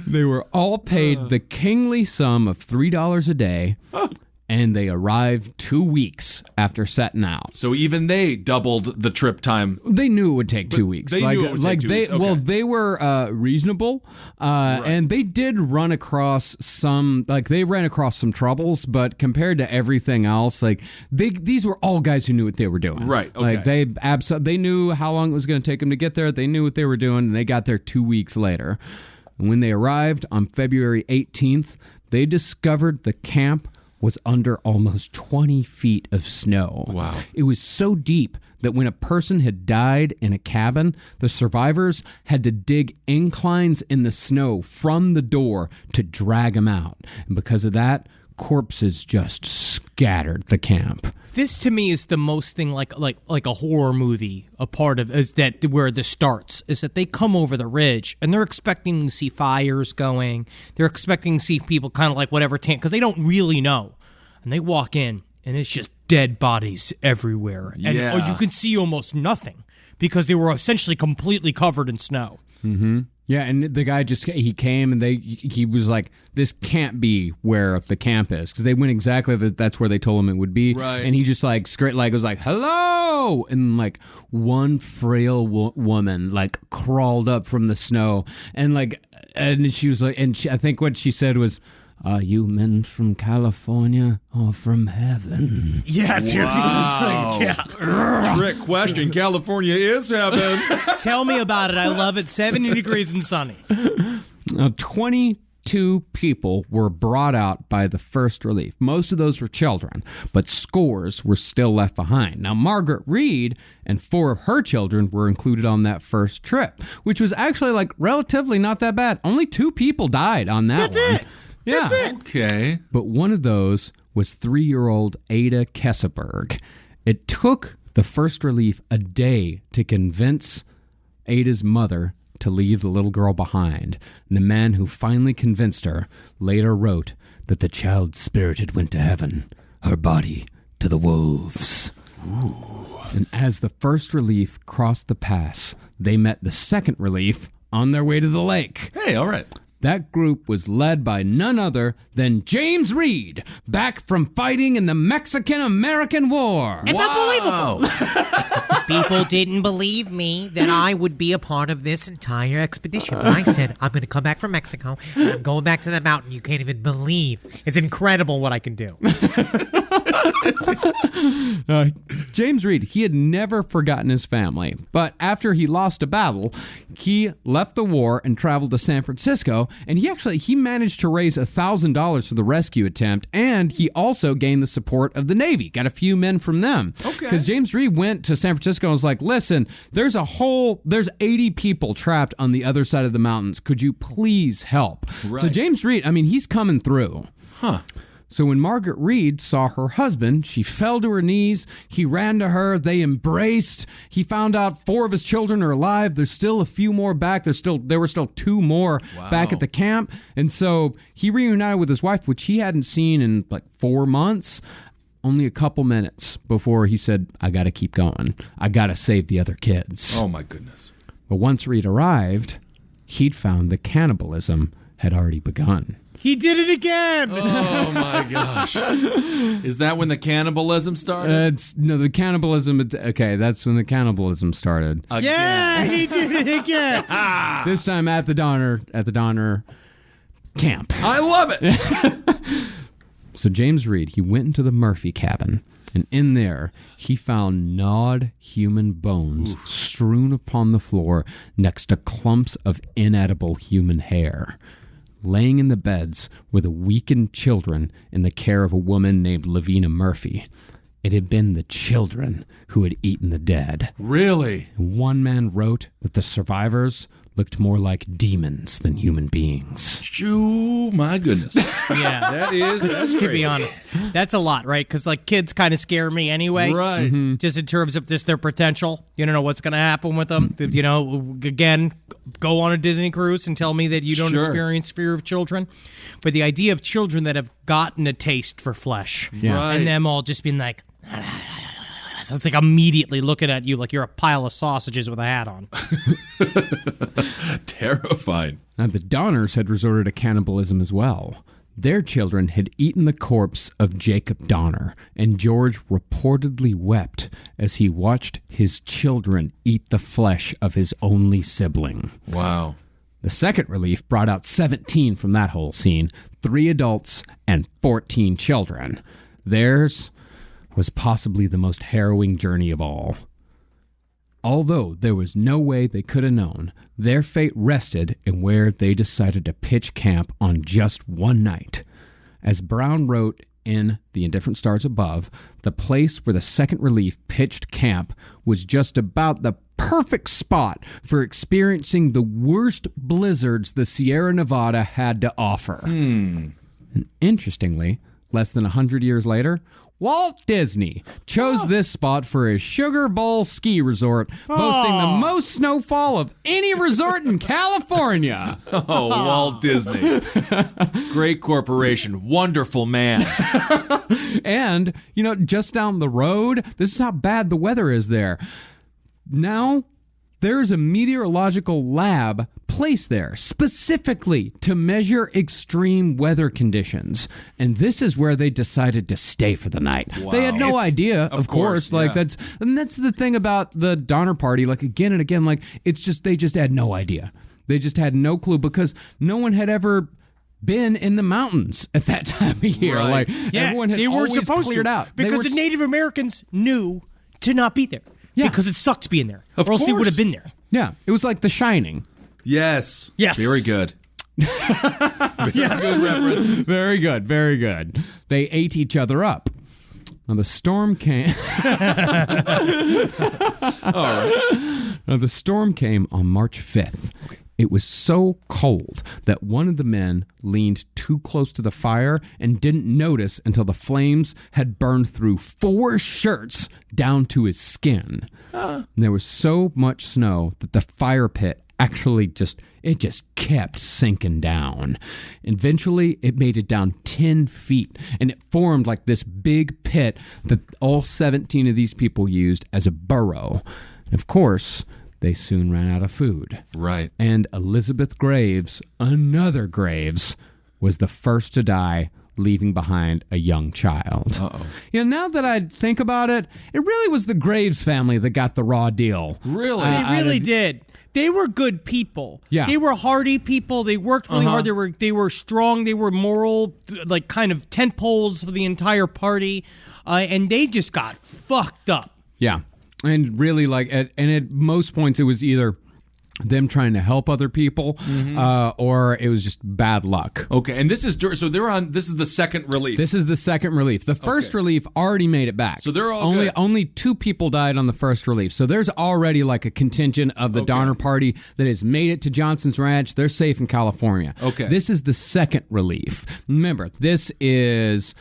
They were all paid the kingly sum of $3 a day. And they arrived 2 weeks after setting out.
So even they doubled the trip time.
They knew it would take 2 weeks.
They knew it would take 2 weeks. Okay.
Well, they were reasonable, and they did run across some. They ran across some troubles, but compared to everything else, these were all guys who knew what they were doing.
Right. Okay.
They knew how long it was going to take them to get there. They knew what they were doing, and they got there 2 weeks later. And when they arrived on February 18th, they discovered the camp was under almost 20 feet of snow.
Wow.
It was so deep that when a person had died in a cabin, the survivors had to dig inclines in the snow from the door to drag them out. And because of that, corpses just scattered the camp.
This to me is the most thing like a horror movie. A part of is that where this starts is that they come over the ridge and they're expecting to see fires going. They're expecting to see people kind of like whatever tent because they don't really know. And they walk in and it's just dead bodies everywhere. And you can see almost nothing because they were essentially completely covered in snow.
Mm-hmm. Yeah, and the guy he came and he was like, this can't be where the camp is, because they went exactly that's where they told him it would be.
Right.
And he just was like, hello, and one frail woman crawled up from the snow, and she was like, I think what she said was, "Are you men from California or from heaven?"
Yeah, dude.
Wow. Trick question. California is heaven.
Tell me about it. I love it. 70 degrees and sunny.
22 people were brought out by the First Relief. Most of those were children, but scores were still left behind. Now, Margaret Reed and 4 of her children were included on that first trip, which was actually relatively not that bad. Only 2 people died on that one.
That's it.
Yeah.
That's it.
Okay.
But one of those was 3-year-old Ada Kesselberg. It took the First Relief a day to convince Ada's mother to leave the little girl behind. And the man who finally convinced her later wrote that the child's spirit went to heaven, her body to the wolves. Ooh. And as the First Relief crossed the pass, they met the Second Relief on their way to the lake.
Hey, all right.
That group was led by none other than James Reed, back from fighting in the Mexican-American War.
It's unbelievable. People didn't believe me that I would be a part of this entire expedition. But I said, I'm going to come back from Mexico, and I'm going back to that mountain. You can't even believe. It's incredible what I can do.
James Reed, he had never forgotten his family. But after he lost a battle, he left the war and traveled to San Francisco. And he managed to raise $1,000 for the rescue attempt, and he also gained the support of the Navy. Got a few men from them. Okay. Because James Reed went to San Francisco and was like, listen, there's 80 people trapped on the other side of the mountains. Could you please help? Right. So James Reed, he's coming through. Huh. So when Margaret Reed saw her husband, she fell to her knees. He ran to her. They embraced. He found out 4 of his children are alive. There's still a few more back. There were still 2 more back at the camp. And so he reunited with his wife, which he hadn't seen in 4 months. Only a couple minutes before he said, I got to keep going. I got to save the other kids.
Oh, my goodness.
But once Reed arrived, he'd found that cannibalism had already begun.
He did it again.
Oh my gosh! Is that when the cannibalism started?
The cannibalism. Okay, that's when the cannibalism started.
Again.
Yeah, he did it again.
This time at the Donner camp.
I love it.
So James Reed, he went into the Murphy cabin, and in there he found gnawed human bones strewn upon the floor next to clumps of inedible human hair. Laying in the beds were the weakened children in the care of a woman named Lavina Murphy. It had been the children who had eaten the dead.
Really?
One man wrote that the survivors looked more like demons than human beings.
Oh my goodness.
Yeah.
That's
to be
crazy.
honest, that's a lot, right? Because like kids kind of scare me anyway.
Right.
Just in terms of just their potential. You don't know what's going to happen with them. You know, again, go on a Disney cruise and tell me that you don't
Sure.
experience fear of children. But the idea of children that have gotten a taste for flesh
Right.
and them all just being like, so it's like immediately looking at you like you're a pile of sausages with a hat on.
Terrifying.
Now, the Donners had resorted to cannibalism as well. Their children had eaten the corpse of Jacob Donner, and George reportedly wept as he watched his children eat the flesh of his only sibling.
Wow.
The second relief brought out 17 from that whole scene, 3 adults and 14 children. Theirs was possibly the most harrowing journey of all. Although there was no way they could have known, their fate rested in where they decided to pitch camp on just one night. As Brown wrote in The Indifferent Stars Above, the place where the second relief pitched camp was just about the perfect spot for experiencing the worst blizzards the Sierra Nevada had to offer. And interestingly, less than 100 years later, Walt Disney chose this spot for his Sugar Bowl ski resort, boasting the most snowfall of any resort in California.
Oh, Walt Disney. Great corporation. Wonderful man.
And, just down the road, this is how bad the weather is there. Now, there is a meteorological lab placed there specifically to measure extreme weather conditions. And this is where they decided to stay for the night.
Wow.
They had no idea,
of
of course.
course, yeah.
That's the thing about the Donner Party. Like, again and again, like, they just had no idea. They just had no clue because no one had ever been in the mountains at that time of year.
Right.
Like, everyone had
they weren't
always
supposed
cleared
to
out.
because the Native Americans knew to not be there.
Yeah.
Because it sucked being there.
Of
or else they
course.
would have been there.
Yeah, it was like The Shining.
Yes.
Yes.
Very good.
Yes.
Good reference.
Very good, very good. They ate each other up. Now the storm came.
All right.
Now the storm came on March 5th. It was so cold that one of the men leaned too close to the fire and didn't notice until the flames had burned through 4 shirts down to his skin. And there was so much snow that the fire pit actually just kept sinking down. Eventually, it made it down 10 feet, and it formed like this big pit that all 17 of these people used as a burrow. And of course, they soon ran out of food.
Right.
And Elizabeth Graves, another Graves, was the first to die, leaving behind a young child.
Uh-oh.
Now that I think about it, it really was the Graves family that got the raw deal.
Really?
They really did. They were good people.
Yeah.
They were hardy people. They worked really hard. They were strong. They were moral, like kind of tent poles for the entire party. And they just got fucked up.
Yeah. And really, at most points, it was either them trying to help other people, or it was just bad luck.
Okay, and this is this is the second relief.
This is the second relief. The first relief already made it back.
So they're all good.
Only 2 people died on the first relief. So there's already like a contingent of the Donner Party that has made it to Johnson's Ranch. They're safe in California.
Okay.
This is the second relief. Remember, this is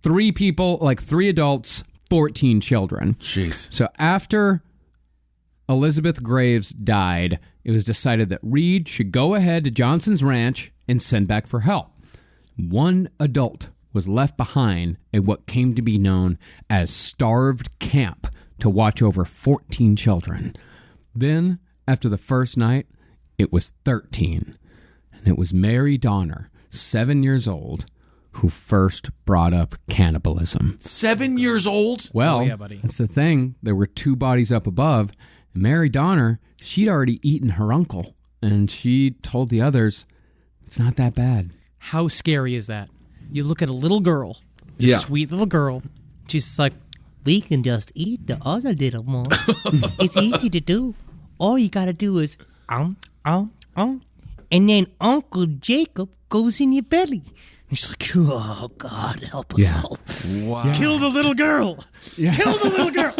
3 people, like 3 adults, 14 children.
Jeez.
So after Elizabeth Graves died, it was decided that Reed should go ahead to Johnson's Ranch and send back for help. 1 adult was left behind at what came to be known as Starved Camp to watch over 14 children. Then, after the first night, It was 13. And it was Mary Donner, 7 years old, who first brought up cannibalism.
7 years old?
Well,
yeah, buddy.
that's the thing. There were 2 bodies up above. And Mary Donner, she'd already eaten her uncle. And she told the others, it's not that bad.
How scary is that? You look at a little girl, a sweet little girl. She's like, we can just eat the other little one. It's easy to do. All you gotta do is, and then Uncle Jacob goes in your belly. And she's like, oh, God, help us all.
Wow.
Kill the little girl.
Yeah.
Kill the little girl.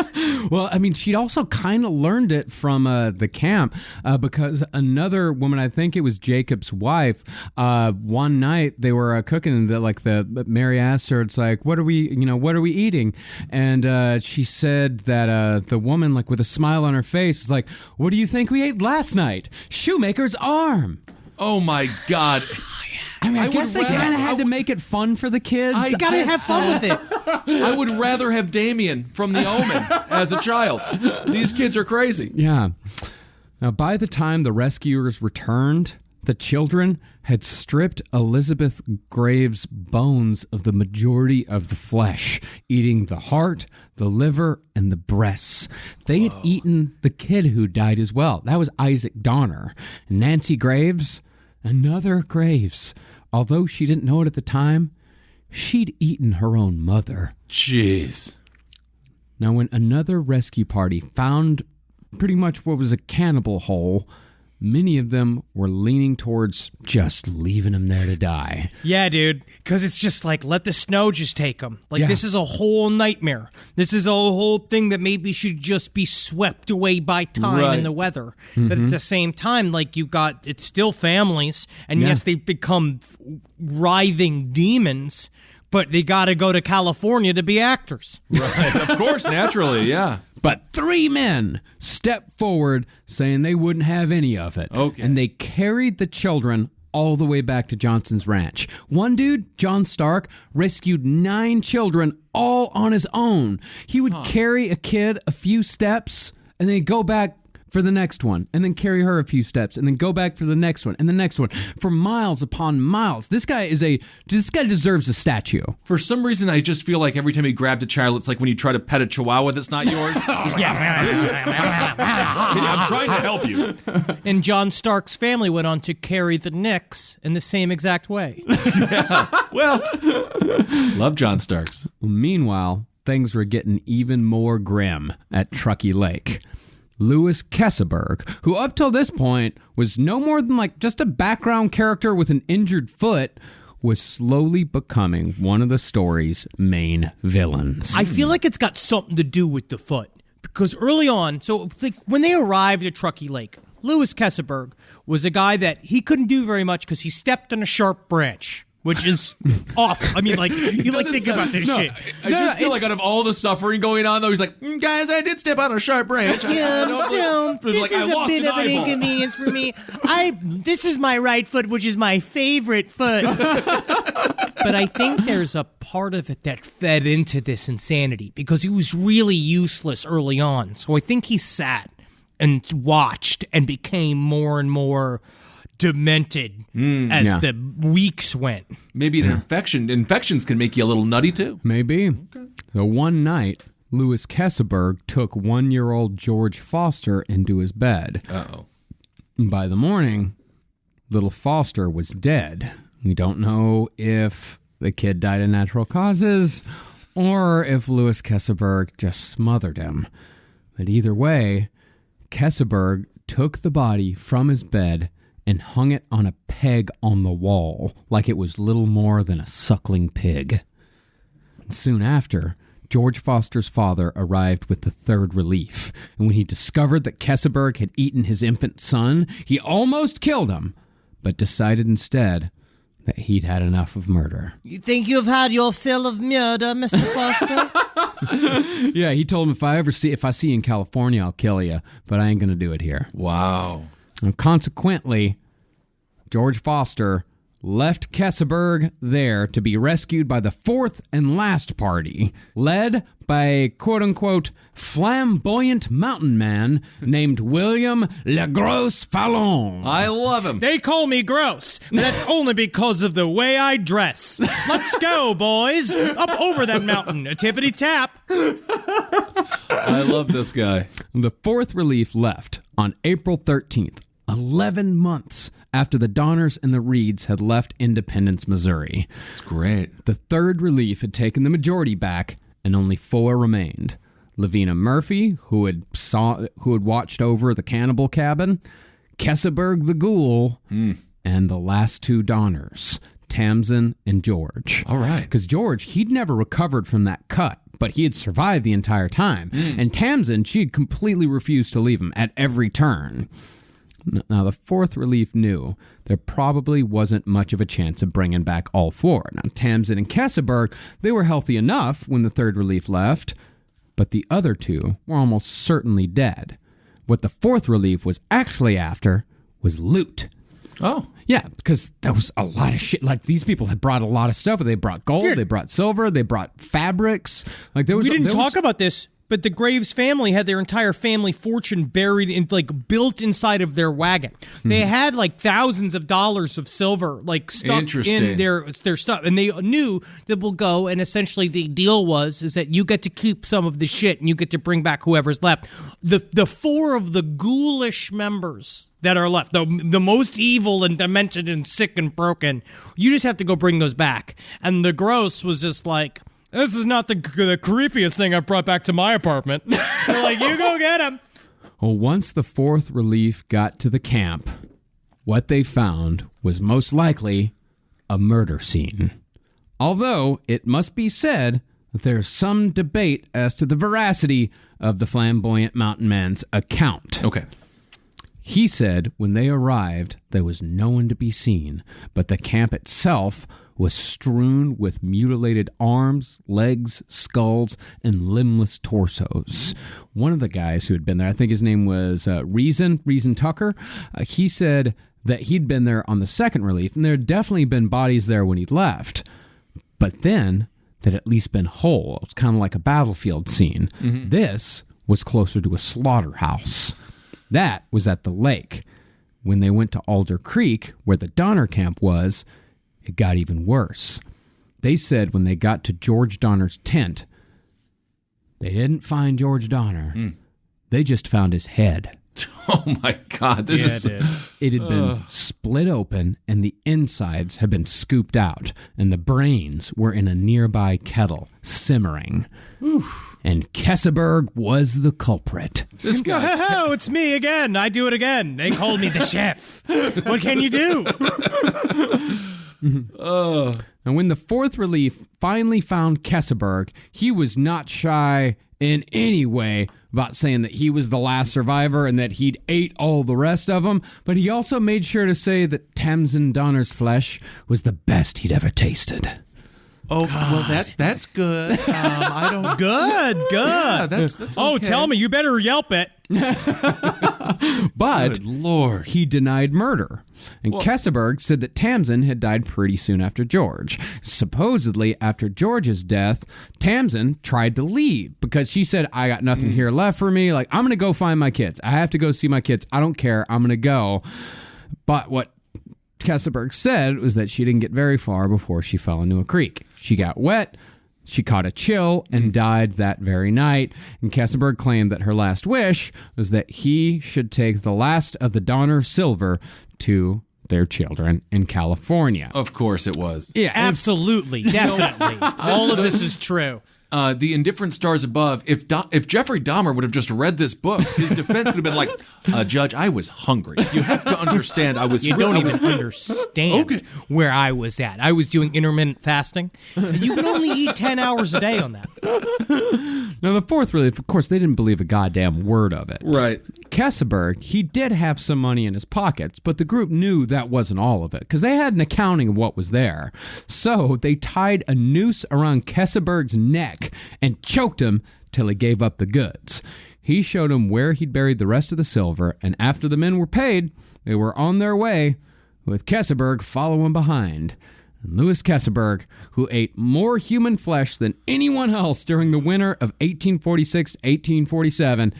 Well, I mean, she'd also kind of learned it from the camp because another woman, I think it was Jacob's wife, one night they were cooking and Mary asked her, it's like, what are we eating? And she said that the woman, like with a smile on her face, is like, what do you think we ate last night? Shoemaker's arm.
Oh, my God.
I mean, I
I
guess
would
they kind of
rather-
had to make it fun for the kids.
I
Gotta have fun with it.
I would rather have Damien from The Omen as a child. These kids are crazy.
Yeah. Now, by the time the rescuers returned, the children had stripped Elizabeth Graves' bones of the majority of the flesh, eating the heart, the liver, and the breasts. They had eaten the kid who died as well. That was Isaac Donner. Nancy Graves, another Graves. Although she didn't know it at the time, she'd eaten her own mother.
Jeez.
Now, when another rescue party found pretty much what was a cannibal hole, many of them were leaning towards just leaving him there to die.
Yeah, dude, because it's just like, let the snow just take them. Like,
Yeah.
this is a whole nightmare. This is a whole thing that maybe should just be swept away by time
Right.
and the weather. But at the same time, like, it's still families, and yes, they've become writhing demons, but they got to go to California to be actors.
Right. Of course, naturally, yeah.
But 3 men stepped forward saying they wouldn't have any of it.
Okay.
And they carried the children all the way back to Johnson's ranch. One dude, John Stark, rescued 9 children all on his own. He would carry a kid a few steps and then go back for the next one, and then carry her a few steps, and then go back for the next one, and the next one, for miles upon miles. This guy deserves a statue.
For some reason, I just feel like every time he grabbed a child, it's like when you try to pet a chihuahua that's not yours. I'm trying to help you.
And John Stark's family went on to carry the Knicks in the same exact way.
Well, love John Starks.
Meanwhile, things were getting even more grim at Truckee Lake. Louis Kesselberg, who up till this point was no more than like just a background character with an injured foot, was slowly becoming one of the story's main villains.
I feel like it's got something to do with the foot. Because early on, so like when they arrived at Truckee Lake, Louis Kesselberg was a guy that he couldn't do very much because he stepped on a sharp branch, which is awful. I mean, like, you like think about this shit.
I just feel like out of all the suffering going on, though, he's like, guys, I did step on a sharp branch.
Yeah,
This
this is a bit of an inconvenience for me. This is my right foot, which is my favorite foot. But I think there's a part of it that fed into this insanity because he was really useless early on. So I think he sat and watched and became more and more demented as the weeks went.
Maybe an infection. Infections can make you a little nutty, too.
Maybe. Okay. So one night, Louis Kesselberg took 1-year-old George Foster into his bed.
Uh-oh.
By the morning, little Foster was dead. We don't know if the kid died of natural causes or if Louis Kesselberg just smothered him. But either way, Kesselberg took the body from his bed and hung it on a peg on the wall like it was little more than a suckling pig. And soon after, George Foster's father arrived with the third relief, and when he discovered that Kesselberg had eaten his infant son, he almost killed him, but decided instead that he'd had enough of murder.
You think you've had your fill of murder, Mr. Foster?
Yeah, he told him if I see you in California, I'll kill you, but I ain't gonna do it here.
Wow.
And consequently, George Foster left Kesseberg there to be rescued by the fourth and last party, led by a quote-unquote flamboyant mountain man named William Le Gros Fallon.
I love him.
They call me gross, but that's only because of the way I dress. Let's go, boys. Up over that mountain. A tippity tap.
I love this guy.
The fourth relief left on April 13th, 11 months after the Donners and the Reeds had left Independence, Missouri.
It's great.
The third relief had taken the majority back, and only 4 remained. Lavina Murphy, who had watched over the cannibal cabin, Kesseberg the Ghoul, and the last 2 Donners, Tamsin and George.
All right.
Because George, he'd never recovered from that cut, but he had survived the entire time. And Tamsin, she had completely refused to leave him at every turn. Now, the fourth relief knew there probably wasn't much of a chance of bringing back all 4. Now, Tamsin and Kesseberg, they were healthy enough when the third relief left, but the other 2 were almost certainly dead. What the fourth relief was actually after was loot.
Oh.
Yeah, because there was a lot of shit. Like, these people had brought a lot of stuff. They brought gold, they brought silver, they brought fabrics. Like, we
didn't talk about this, but the Graves family had their entire family fortune buried in, like, built inside of their wagon. They had, like, thousands of dollars of silver, like, stuck in their stuff. And they knew that we'll go, and essentially the deal is that you get to keep some of the shit, and you get to bring back whoever's left. The 4 of the ghoulish members that are left, the most evil and demented and sick and broken, you just have to go bring those back. And the gross was just like, this is not the creepiest thing I've brought back to my apartment. They're like, you go get him.
Well, once the fourth relief got to the camp, what they found was most likely a murder scene. Although, it must be said that there's some debate as to the veracity of the flamboyant mountain man's account.
Okay.
He said when they arrived, there was no one to be seen, but the camp itself was strewn with mutilated arms, legs, skulls, and limbless torsos. One of the guys who had been there, I think his name was Reason Tucker, he said that he'd been there on the second relief, and there had definitely been bodies there when he'd left. But then, they'd at least been whole. It was kind of like a battlefield scene. This was closer to a slaughterhouse. That was at the lake. When they went to Alder Creek, where the Donner camp was, it got even worse. They said when they got to George Donner's tent, they didn't find George Donner. They just found his head.
Oh my God.
It had been split open, and the insides had been scooped out, and the brains were in a nearby kettle, simmering. And Kesseberg was the culprit.
This guy.
Oh, it's me again. I do it again. They called me the chef. What can you do?
And when the fourth relief finally found Kesseberg, he was not shy in any way about saying that he was the last survivor and that he'd ate all the rest of them, but he also made sure to say that Tamsin Donner's flesh was the best he'd ever tasted.
Oh, well, that's good. I don't.
Good.
Yeah, that's okay.
Oh, tell me, you better Yelp it.
But
Good Lord.
he denied murder. And Kesseberg said that Tamsin had died pretty soon after George. Supposedly, after George's death, Tamsin tried to leave because she said, I got nothing here left for me. Like, I'm going to go find my kids. I have to go see my kids. I don't care. I'm going to go. But what Kesseberg said was that she didn't get very far before she fell into a creek. She got wet, she caught a chill, and died that very night. And Kesseberg claimed that her last wish was that he should take the last of the Donner silver to their children in California.
Of course it was.
Yeah,
Absolutely. Definitely. All of this is true.
The Indifferent Stars Above, if Jeffrey Dahmer would have just read this book, his defense could have been like, Judge, I was hungry. You have to understand, I was...
You don't even understand where I was at. I was doing intermittent fasting. You can only eat 10 hours a day on that.
Now, the fourth relief, of course, they didn't believe a goddamn word of it.
Right.
Kesseberg, he did have some money in his pockets, but the group knew that wasn't all of it, because they had an accounting of what was there. So they tied a noose around Kesseberg's neck and choked him till he gave up the goods. He showed him where he'd buried the rest of the silver, and after the men were paid, they were on their way with Kesselberg following behind. And Louis Kesselberg, who ate more human flesh than anyone else during the winter of 1846-1847,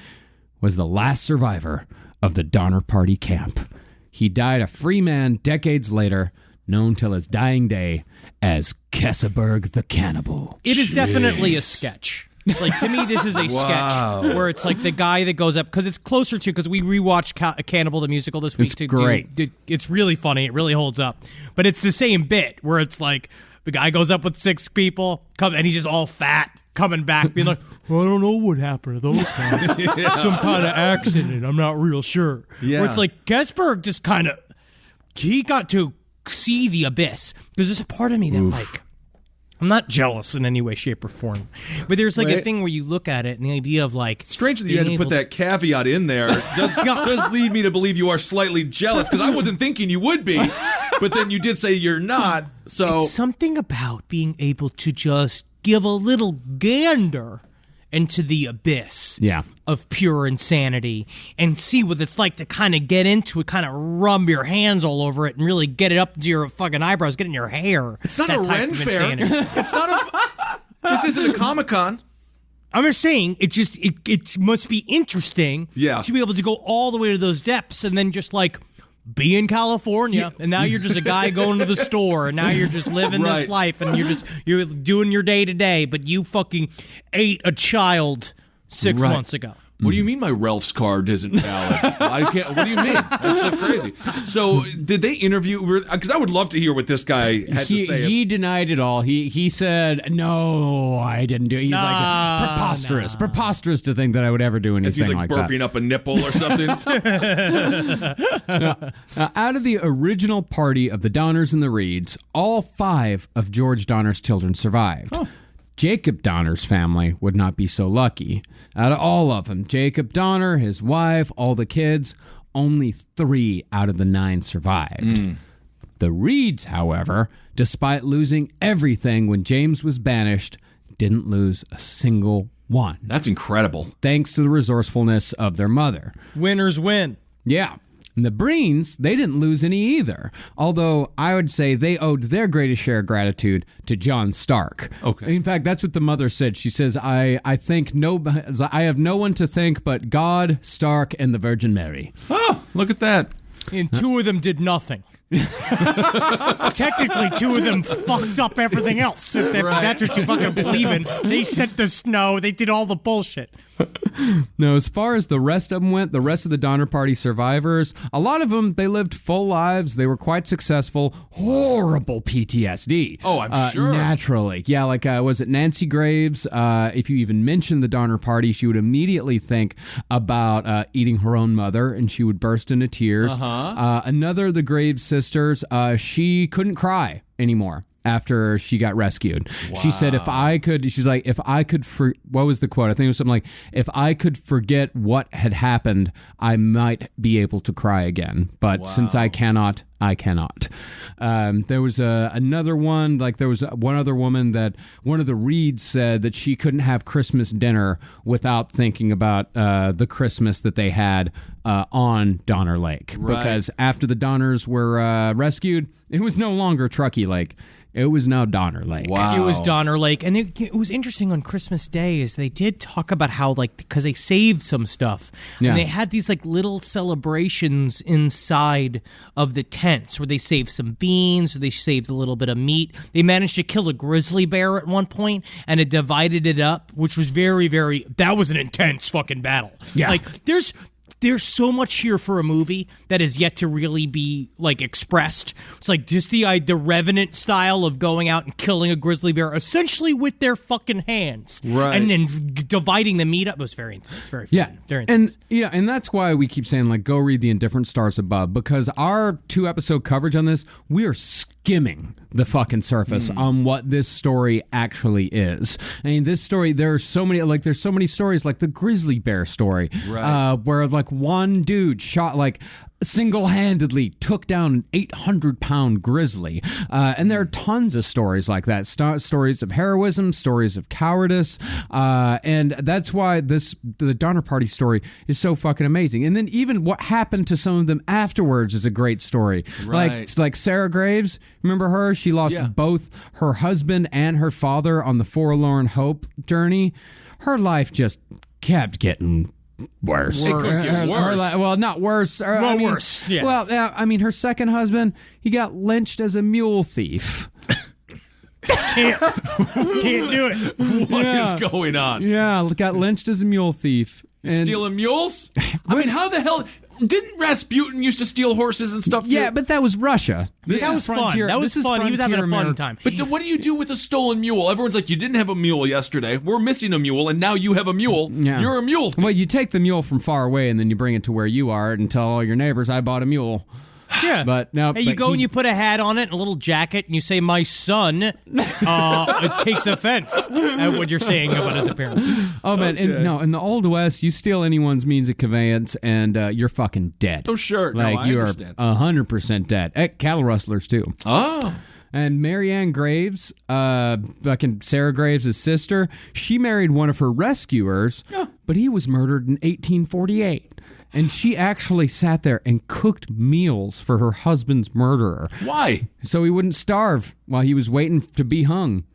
was the last survivor of the Donner Party camp. He died a free man decades later, known till his dying day as Kesselberg the Cannibal.
It is definitely a sketch. Like, to me, this is a sketch where it's like the guy that goes up, because it's closer to, because we rewatched Cannibal the musical this week.
It's great.
It's really funny. It really holds up. But it's the same bit where it's like the guy goes up with 6 people, and he's just all fat, coming back, being like, I don't know what happened to those guys. Some kind of accident. I'm not real sure.
Yeah.
Where it's like, Gesberg just kind of, he got to see the abyss. Because there's a part of me that, like, I'm not jealous in any way, shape, or form. But there's like a thing where you look at it and the idea of like...
Strange that you had to put that caveat in there. Does lead me to believe you are slightly jealous, because I wasn't thinking you would be, but then you did say you're not, so...
It's something about being able to just give a little gander into the abyss of pure insanity and see what it's like to kind of get into it, kind of rub your hands all over it and really get it up to your fucking eyebrows, get in your hair.
It's not a Ren Fair. It's not a... This isn't a Comic-Con.
I'm just saying, it must be interesting to be able to go all the way to those depths and then just like be in California, and now you're just a guy going to the store, and now you're just living this life, and you're doing your day to day, but you fucking ate a child 6 months ago.
What do you mean my Ralph's card isn't valid? I can't. What do you mean? That's so crazy. So did they interview? Because I would love to hear what this guy had to say.
He denied it all. He said, "No, I didn't do it." He's like, preposterous to think that I would ever do anything like that.
He's like burping up a nipple or something.
Out of the original party of the Donners and the Reeds, all 5 of George Donner's children survived. Oh. Jacob Donner's family would not be so lucky. Out of all of them, Jacob Donner, his wife, all the kids, only 3 out of the 9 survived. The Reeds, however, despite losing everything when James was banished, didn't lose a single one.
That's incredible.
Thanks to the resourcefulness of their mother.
Winners win.
Yeah. And the Breens, they didn't lose any either. Although I would say they owed their greatest share of gratitude to John Stark.
Okay.
In fact, that's what the mother said. She says, I have no one to thank but God, Stark, and the Virgin Mary.
Oh, look at that.
And 2 of them did nothing. Technically, 2 of them fucked up everything else. If that's what you fucking believe in. They sent the snow. They did all the bullshit.
No, as far as the rest of them went, the rest of the Donner Party survivors, a lot of them, they lived full lives. They were quite successful. Horrible PTSD.
Oh, I'm sure.
Naturally. Yeah, like, was it Nancy Graves? If you even mentioned the Donner Party, she would immediately think about eating her own mother, and she would burst into tears. Another of the Graves sisters, she couldn't cry anymore after she got rescued. Wow. She said, what was the quote? I think it was something like, if I could forget what had happened, I might be able to cry again. But since I cannot, I cannot. There was another one, like there was one other woman that one of the Reeds said that she couldn't have Christmas dinner without thinking about the Christmas that they had on Donner Lake. Right. Because after the Donners were rescued, it was no longer Truckee Lake. It was now Donner Lake.
Wow. It was Donner Lake. And it was interesting on Christmas Day is they did talk about how, like, because they saved some stuff. Yeah. And they had these, like, little celebrations inside of the tents where they saved some beans or they saved a little bit of meat. They managed to kill a grizzly bear at one point and it divided it up, which was very, very... That was an intense fucking battle. Yeah. Like, there's so much here for a movie that is yet to really be, like, expressed. It's like just the Revenant style of going out and killing a grizzly bear essentially with their fucking hands. Right. And then dividing the meat up. It was very intense. Very fun. Very intense.
And that's why we keep saying, like, go read The Indifferent Stars Above, because our 2-episode coverage on this, we are skimming the fucking surface on what this story actually is. I mean, this story, there's so many stories, like the grizzly bear story, right. Where, like, like one dude shot like single-handedly took down an 800-pound grizzly. And there are tons of stories like that. Stories of heroism, stories of cowardice. And that's why the Donner Party story is so fucking amazing. And then even what happened to some of them afterwards is a great story.
Right.
Like Sarah Graves, remember her? She lost both her husband and her father on the Forlorn Hope journey. Her life just kept getting worse.
It could get worse.
Well, not worse.
Worse. Yeah.
Well, I mean, her second husband, he got lynched as a mule thief.
Can't do it.
What is going on?
Yeah, got lynched as a mule thief. And
Stealing mules? I mean, how the hell... Didn't Rasputin used to steal horses and stuff too?
yeah, but that was Russia.
That was fun. That was fun. He was having a fun time.
But what do you do with a stolen mule? Everyone's like, you didn't have a mule yesterday. We're missing a mule, and now you have a mule.
Yeah.
You're a mule.
Well, you take the mule from far away, and then you bring it to where you are and tell all your neighbors, I bought a mule.
Yeah.
But now,
hey, you go and you put a hat on it and a little jacket, and you say, "My son takes offense at what you're saying about his appearance."
Oh, man. In the Old West, you steal anyone's means of conveyance, and you're fucking dead.
Oh, sure.
Like,
no, I
you
understand.
are 100% dead. Cattle rustlers, too.
Oh.
And Marianne Graves, fucking Sarah Graves' sister, she married one of her rescuers, but he was murdered in 1848. And she actually sat there and cooked meals for her husband's murderer.
Why?
So he wouldn't starve while he was waiting to be hung.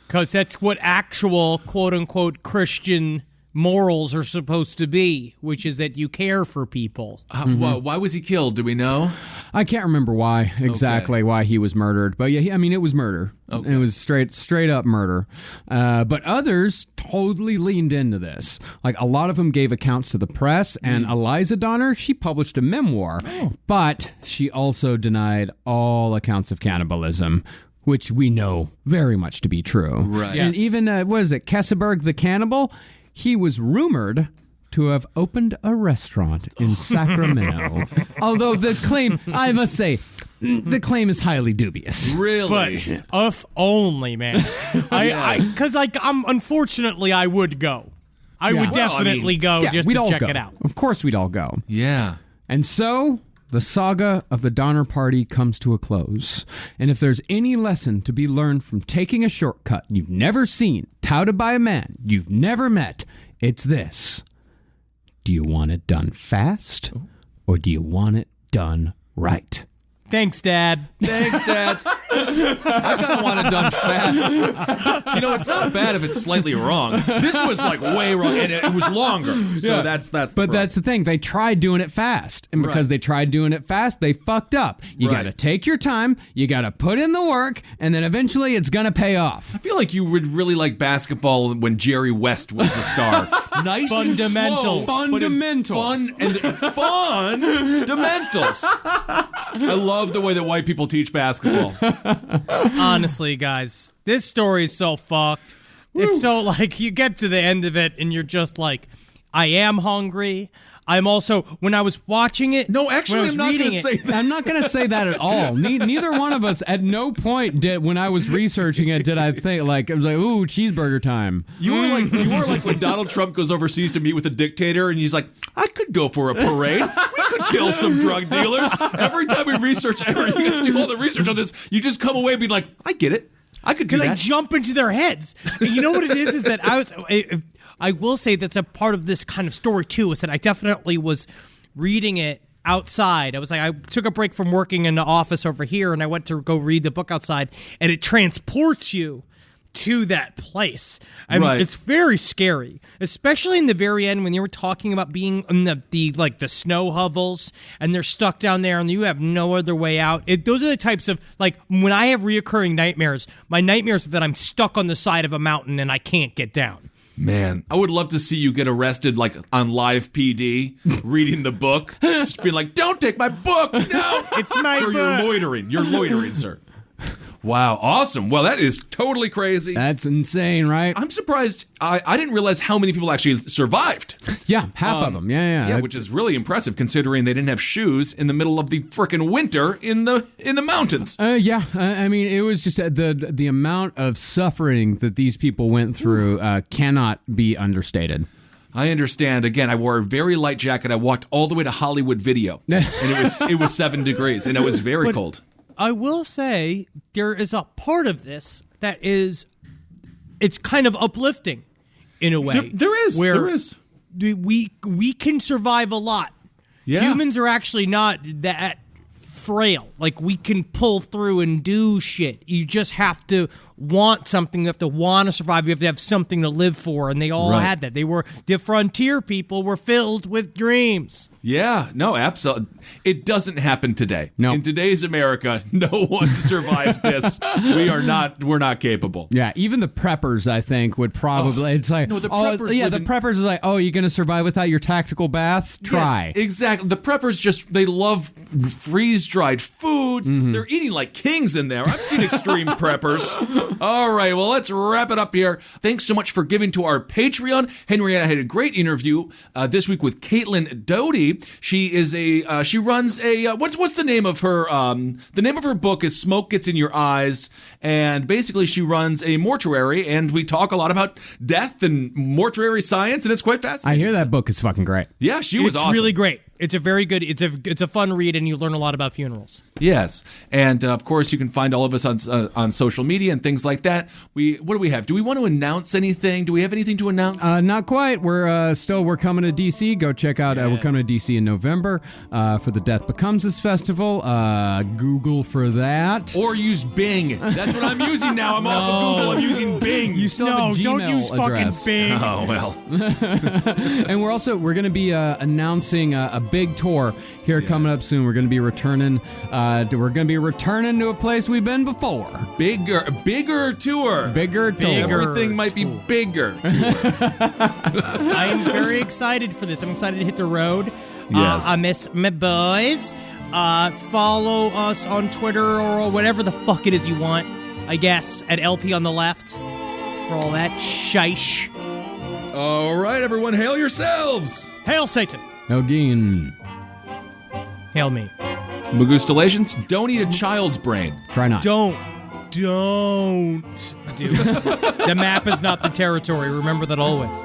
Because that's what actual quote-unquote Christian morals are supposed to be, which is that you care for people.
Why was he killed? Do we know?
I can't remember why why he was murdered, but yeah, it was murder. Okay. It was straight up murder. But others totally leaned into this. Like a lot of them gave accounts to the press, and Eliza Donner, she published a memoir, but she also denied all accounts of cannibalism, which we know very much to be true.
Right.
And even Kesselberg the cannibal, he was rumored to have opened a restaurant in Sacramento. Although the claim, I must say, the claim is highly dubious.
Really?
But if only, man. Unfortunately, I would go. I would definitely go just to check it out.
Of course we'd all go.
Yeah.
And so the saga of the Donner Party comes to a close. And if there's any lesson to be learned from taking a shortcut you've never seen, touted by a man you've never met, it's this. Do you want it done fast, or do you want it done right?
Thanks, Dad.
Thanks, Dad. I kind of want it done fast. You know, it's not bad if it's slightly wrong. This was like way wrong, and it was longer. So that's
But that's the thing. They tried doing it fast, and because they tried doing it fast, they fucked up. You got to take your time. You got to put in the work, and then eventually it's gonna pay off.
I feel like you would really like basketball when Jerry West was the star. Nice
Fundamentals.
and slow, but it's fun and fundamentals. I love the way that white people teach basketball.
Honestly, guys, this story is so fucked. It's so like you get to the end of it and you're just like, I am hungry. I'm also, when I was watching it,
No, actually, I'm not going to say that.
I'm not going to say that at all. Neither one of us, at no point did, when I was researching it, did I think, like, I was like, ooh, cheeseburger time.
You were like when Donald Trump goes overseas to meet with a dictator, and he's like, I could go for a parade. We could kill some drug dealers. Every time we research, you guys do all the research on this, you just come away and be like, I get it. I could do that.
Because I jump into their heads. You know what it is that I will say that's a part of this kind of story too, is that I definitely was reading it outside. I was like, I took a break from working in the office over here and I went to go read the book outside, and it transports you to that place. I mean, it's very scary, especially in the very end when you were talking about being in the snow hovels and they're stuck down there and you have no other way out. Those are the types of, like, when I have reoccurring nightmares, my nightmares are that I'm stuck on the side of a mountain and I can't get down.
Man, I would love to see you get arrested, like, on live PD, reading the book. Just being like, don't take my book! No!
It's my
book! Sir, you're loitering. You're loitering, sir. Wow, awesome. Well, that is totally crazy.
That's insane, right?
I'm surprised. I didn't realize how many people actually survived.
Yeah, half of them. Yeah.
Which is really impressive considering they didn't have shoes in the middle of the frickin' winter in the mountains.
I mean, it was just the amount of suffering that these people went through cannot be understated.
I understand. Again, I wore a very light jacket. I walked all the way to Hollywood Video, and it was 7 degrees, and it was very cold.
I will say there is a part of this that is, it's kind of uplifting in a way.
There is.
We can survive a lot.
Yeah.
Humans are actually not that frail. Like, we can pull through and do shit. You just have to want something. You have to want to survive. You have to have something to live for. And they all had that. The frontier people were filled with dreams.
Yeah, no, absolutely. It doesn't happen today.
No.
In today's America, no one survives this. We're not capable.
Yeah, even the preppers, I think, would probably. It's like,
no, the preppers.
The preppers is like, oh, you're gonna survive without your tactical bath? Try.
Yes, exactly. The preppers they love freeze-dried foods.
Mm-hmm.
They're eating like kings in there. I've seen extreme preppers. All right, well, let's wrap it up here. Thanks so much for giving to our Patreon. Henrietta had a great interview this week with Caitlin Doty. She is she runs a what's the name of her the name of her book is Smoke Gets in Your Eyes, and basically she runs a mortuary, and we talk a lot about death and mortuary science, and it's quite fascinating.
I hear that book is fucking great.
Yeah, she was awesome.
It's really great. It's a very good, it's a fun read, and you learn a lot about funerals.
Yes, and of course you can find all of us on social media and things like that. What do we have? Do we want to announce anything? Do we have anything to announce?
Not quite. We're coming to DC. Go check out. We're coming to DC in November for the Death Becomes Us festival. Google for that.
Or use Bing. That's what I'm using now. I'm off of Google. I'm using Bing.
You still have a Gmail
don't use
address.
fucking Bing.
Oh well.
And we're going to be announcing a big tour here coming up soon. We're going to be returning. We're going to be returning to a place we've been before.
Bigger tour.
Bigger tour.
Everything might be bigger.
I am very excited for this. I'm excited to hit the road.
Yes.
I miss my boys. Follow us on Twitter or whatever the fuck it is you want. I guess at LP on the left for all that shish.
All right, everyone, hail yourselves.
Hail Satan.
Elgin.
Hail me.
Magustalations, don't eat a child's brain.
Try not.
Don't do it. The map is not the territory. Remember that always.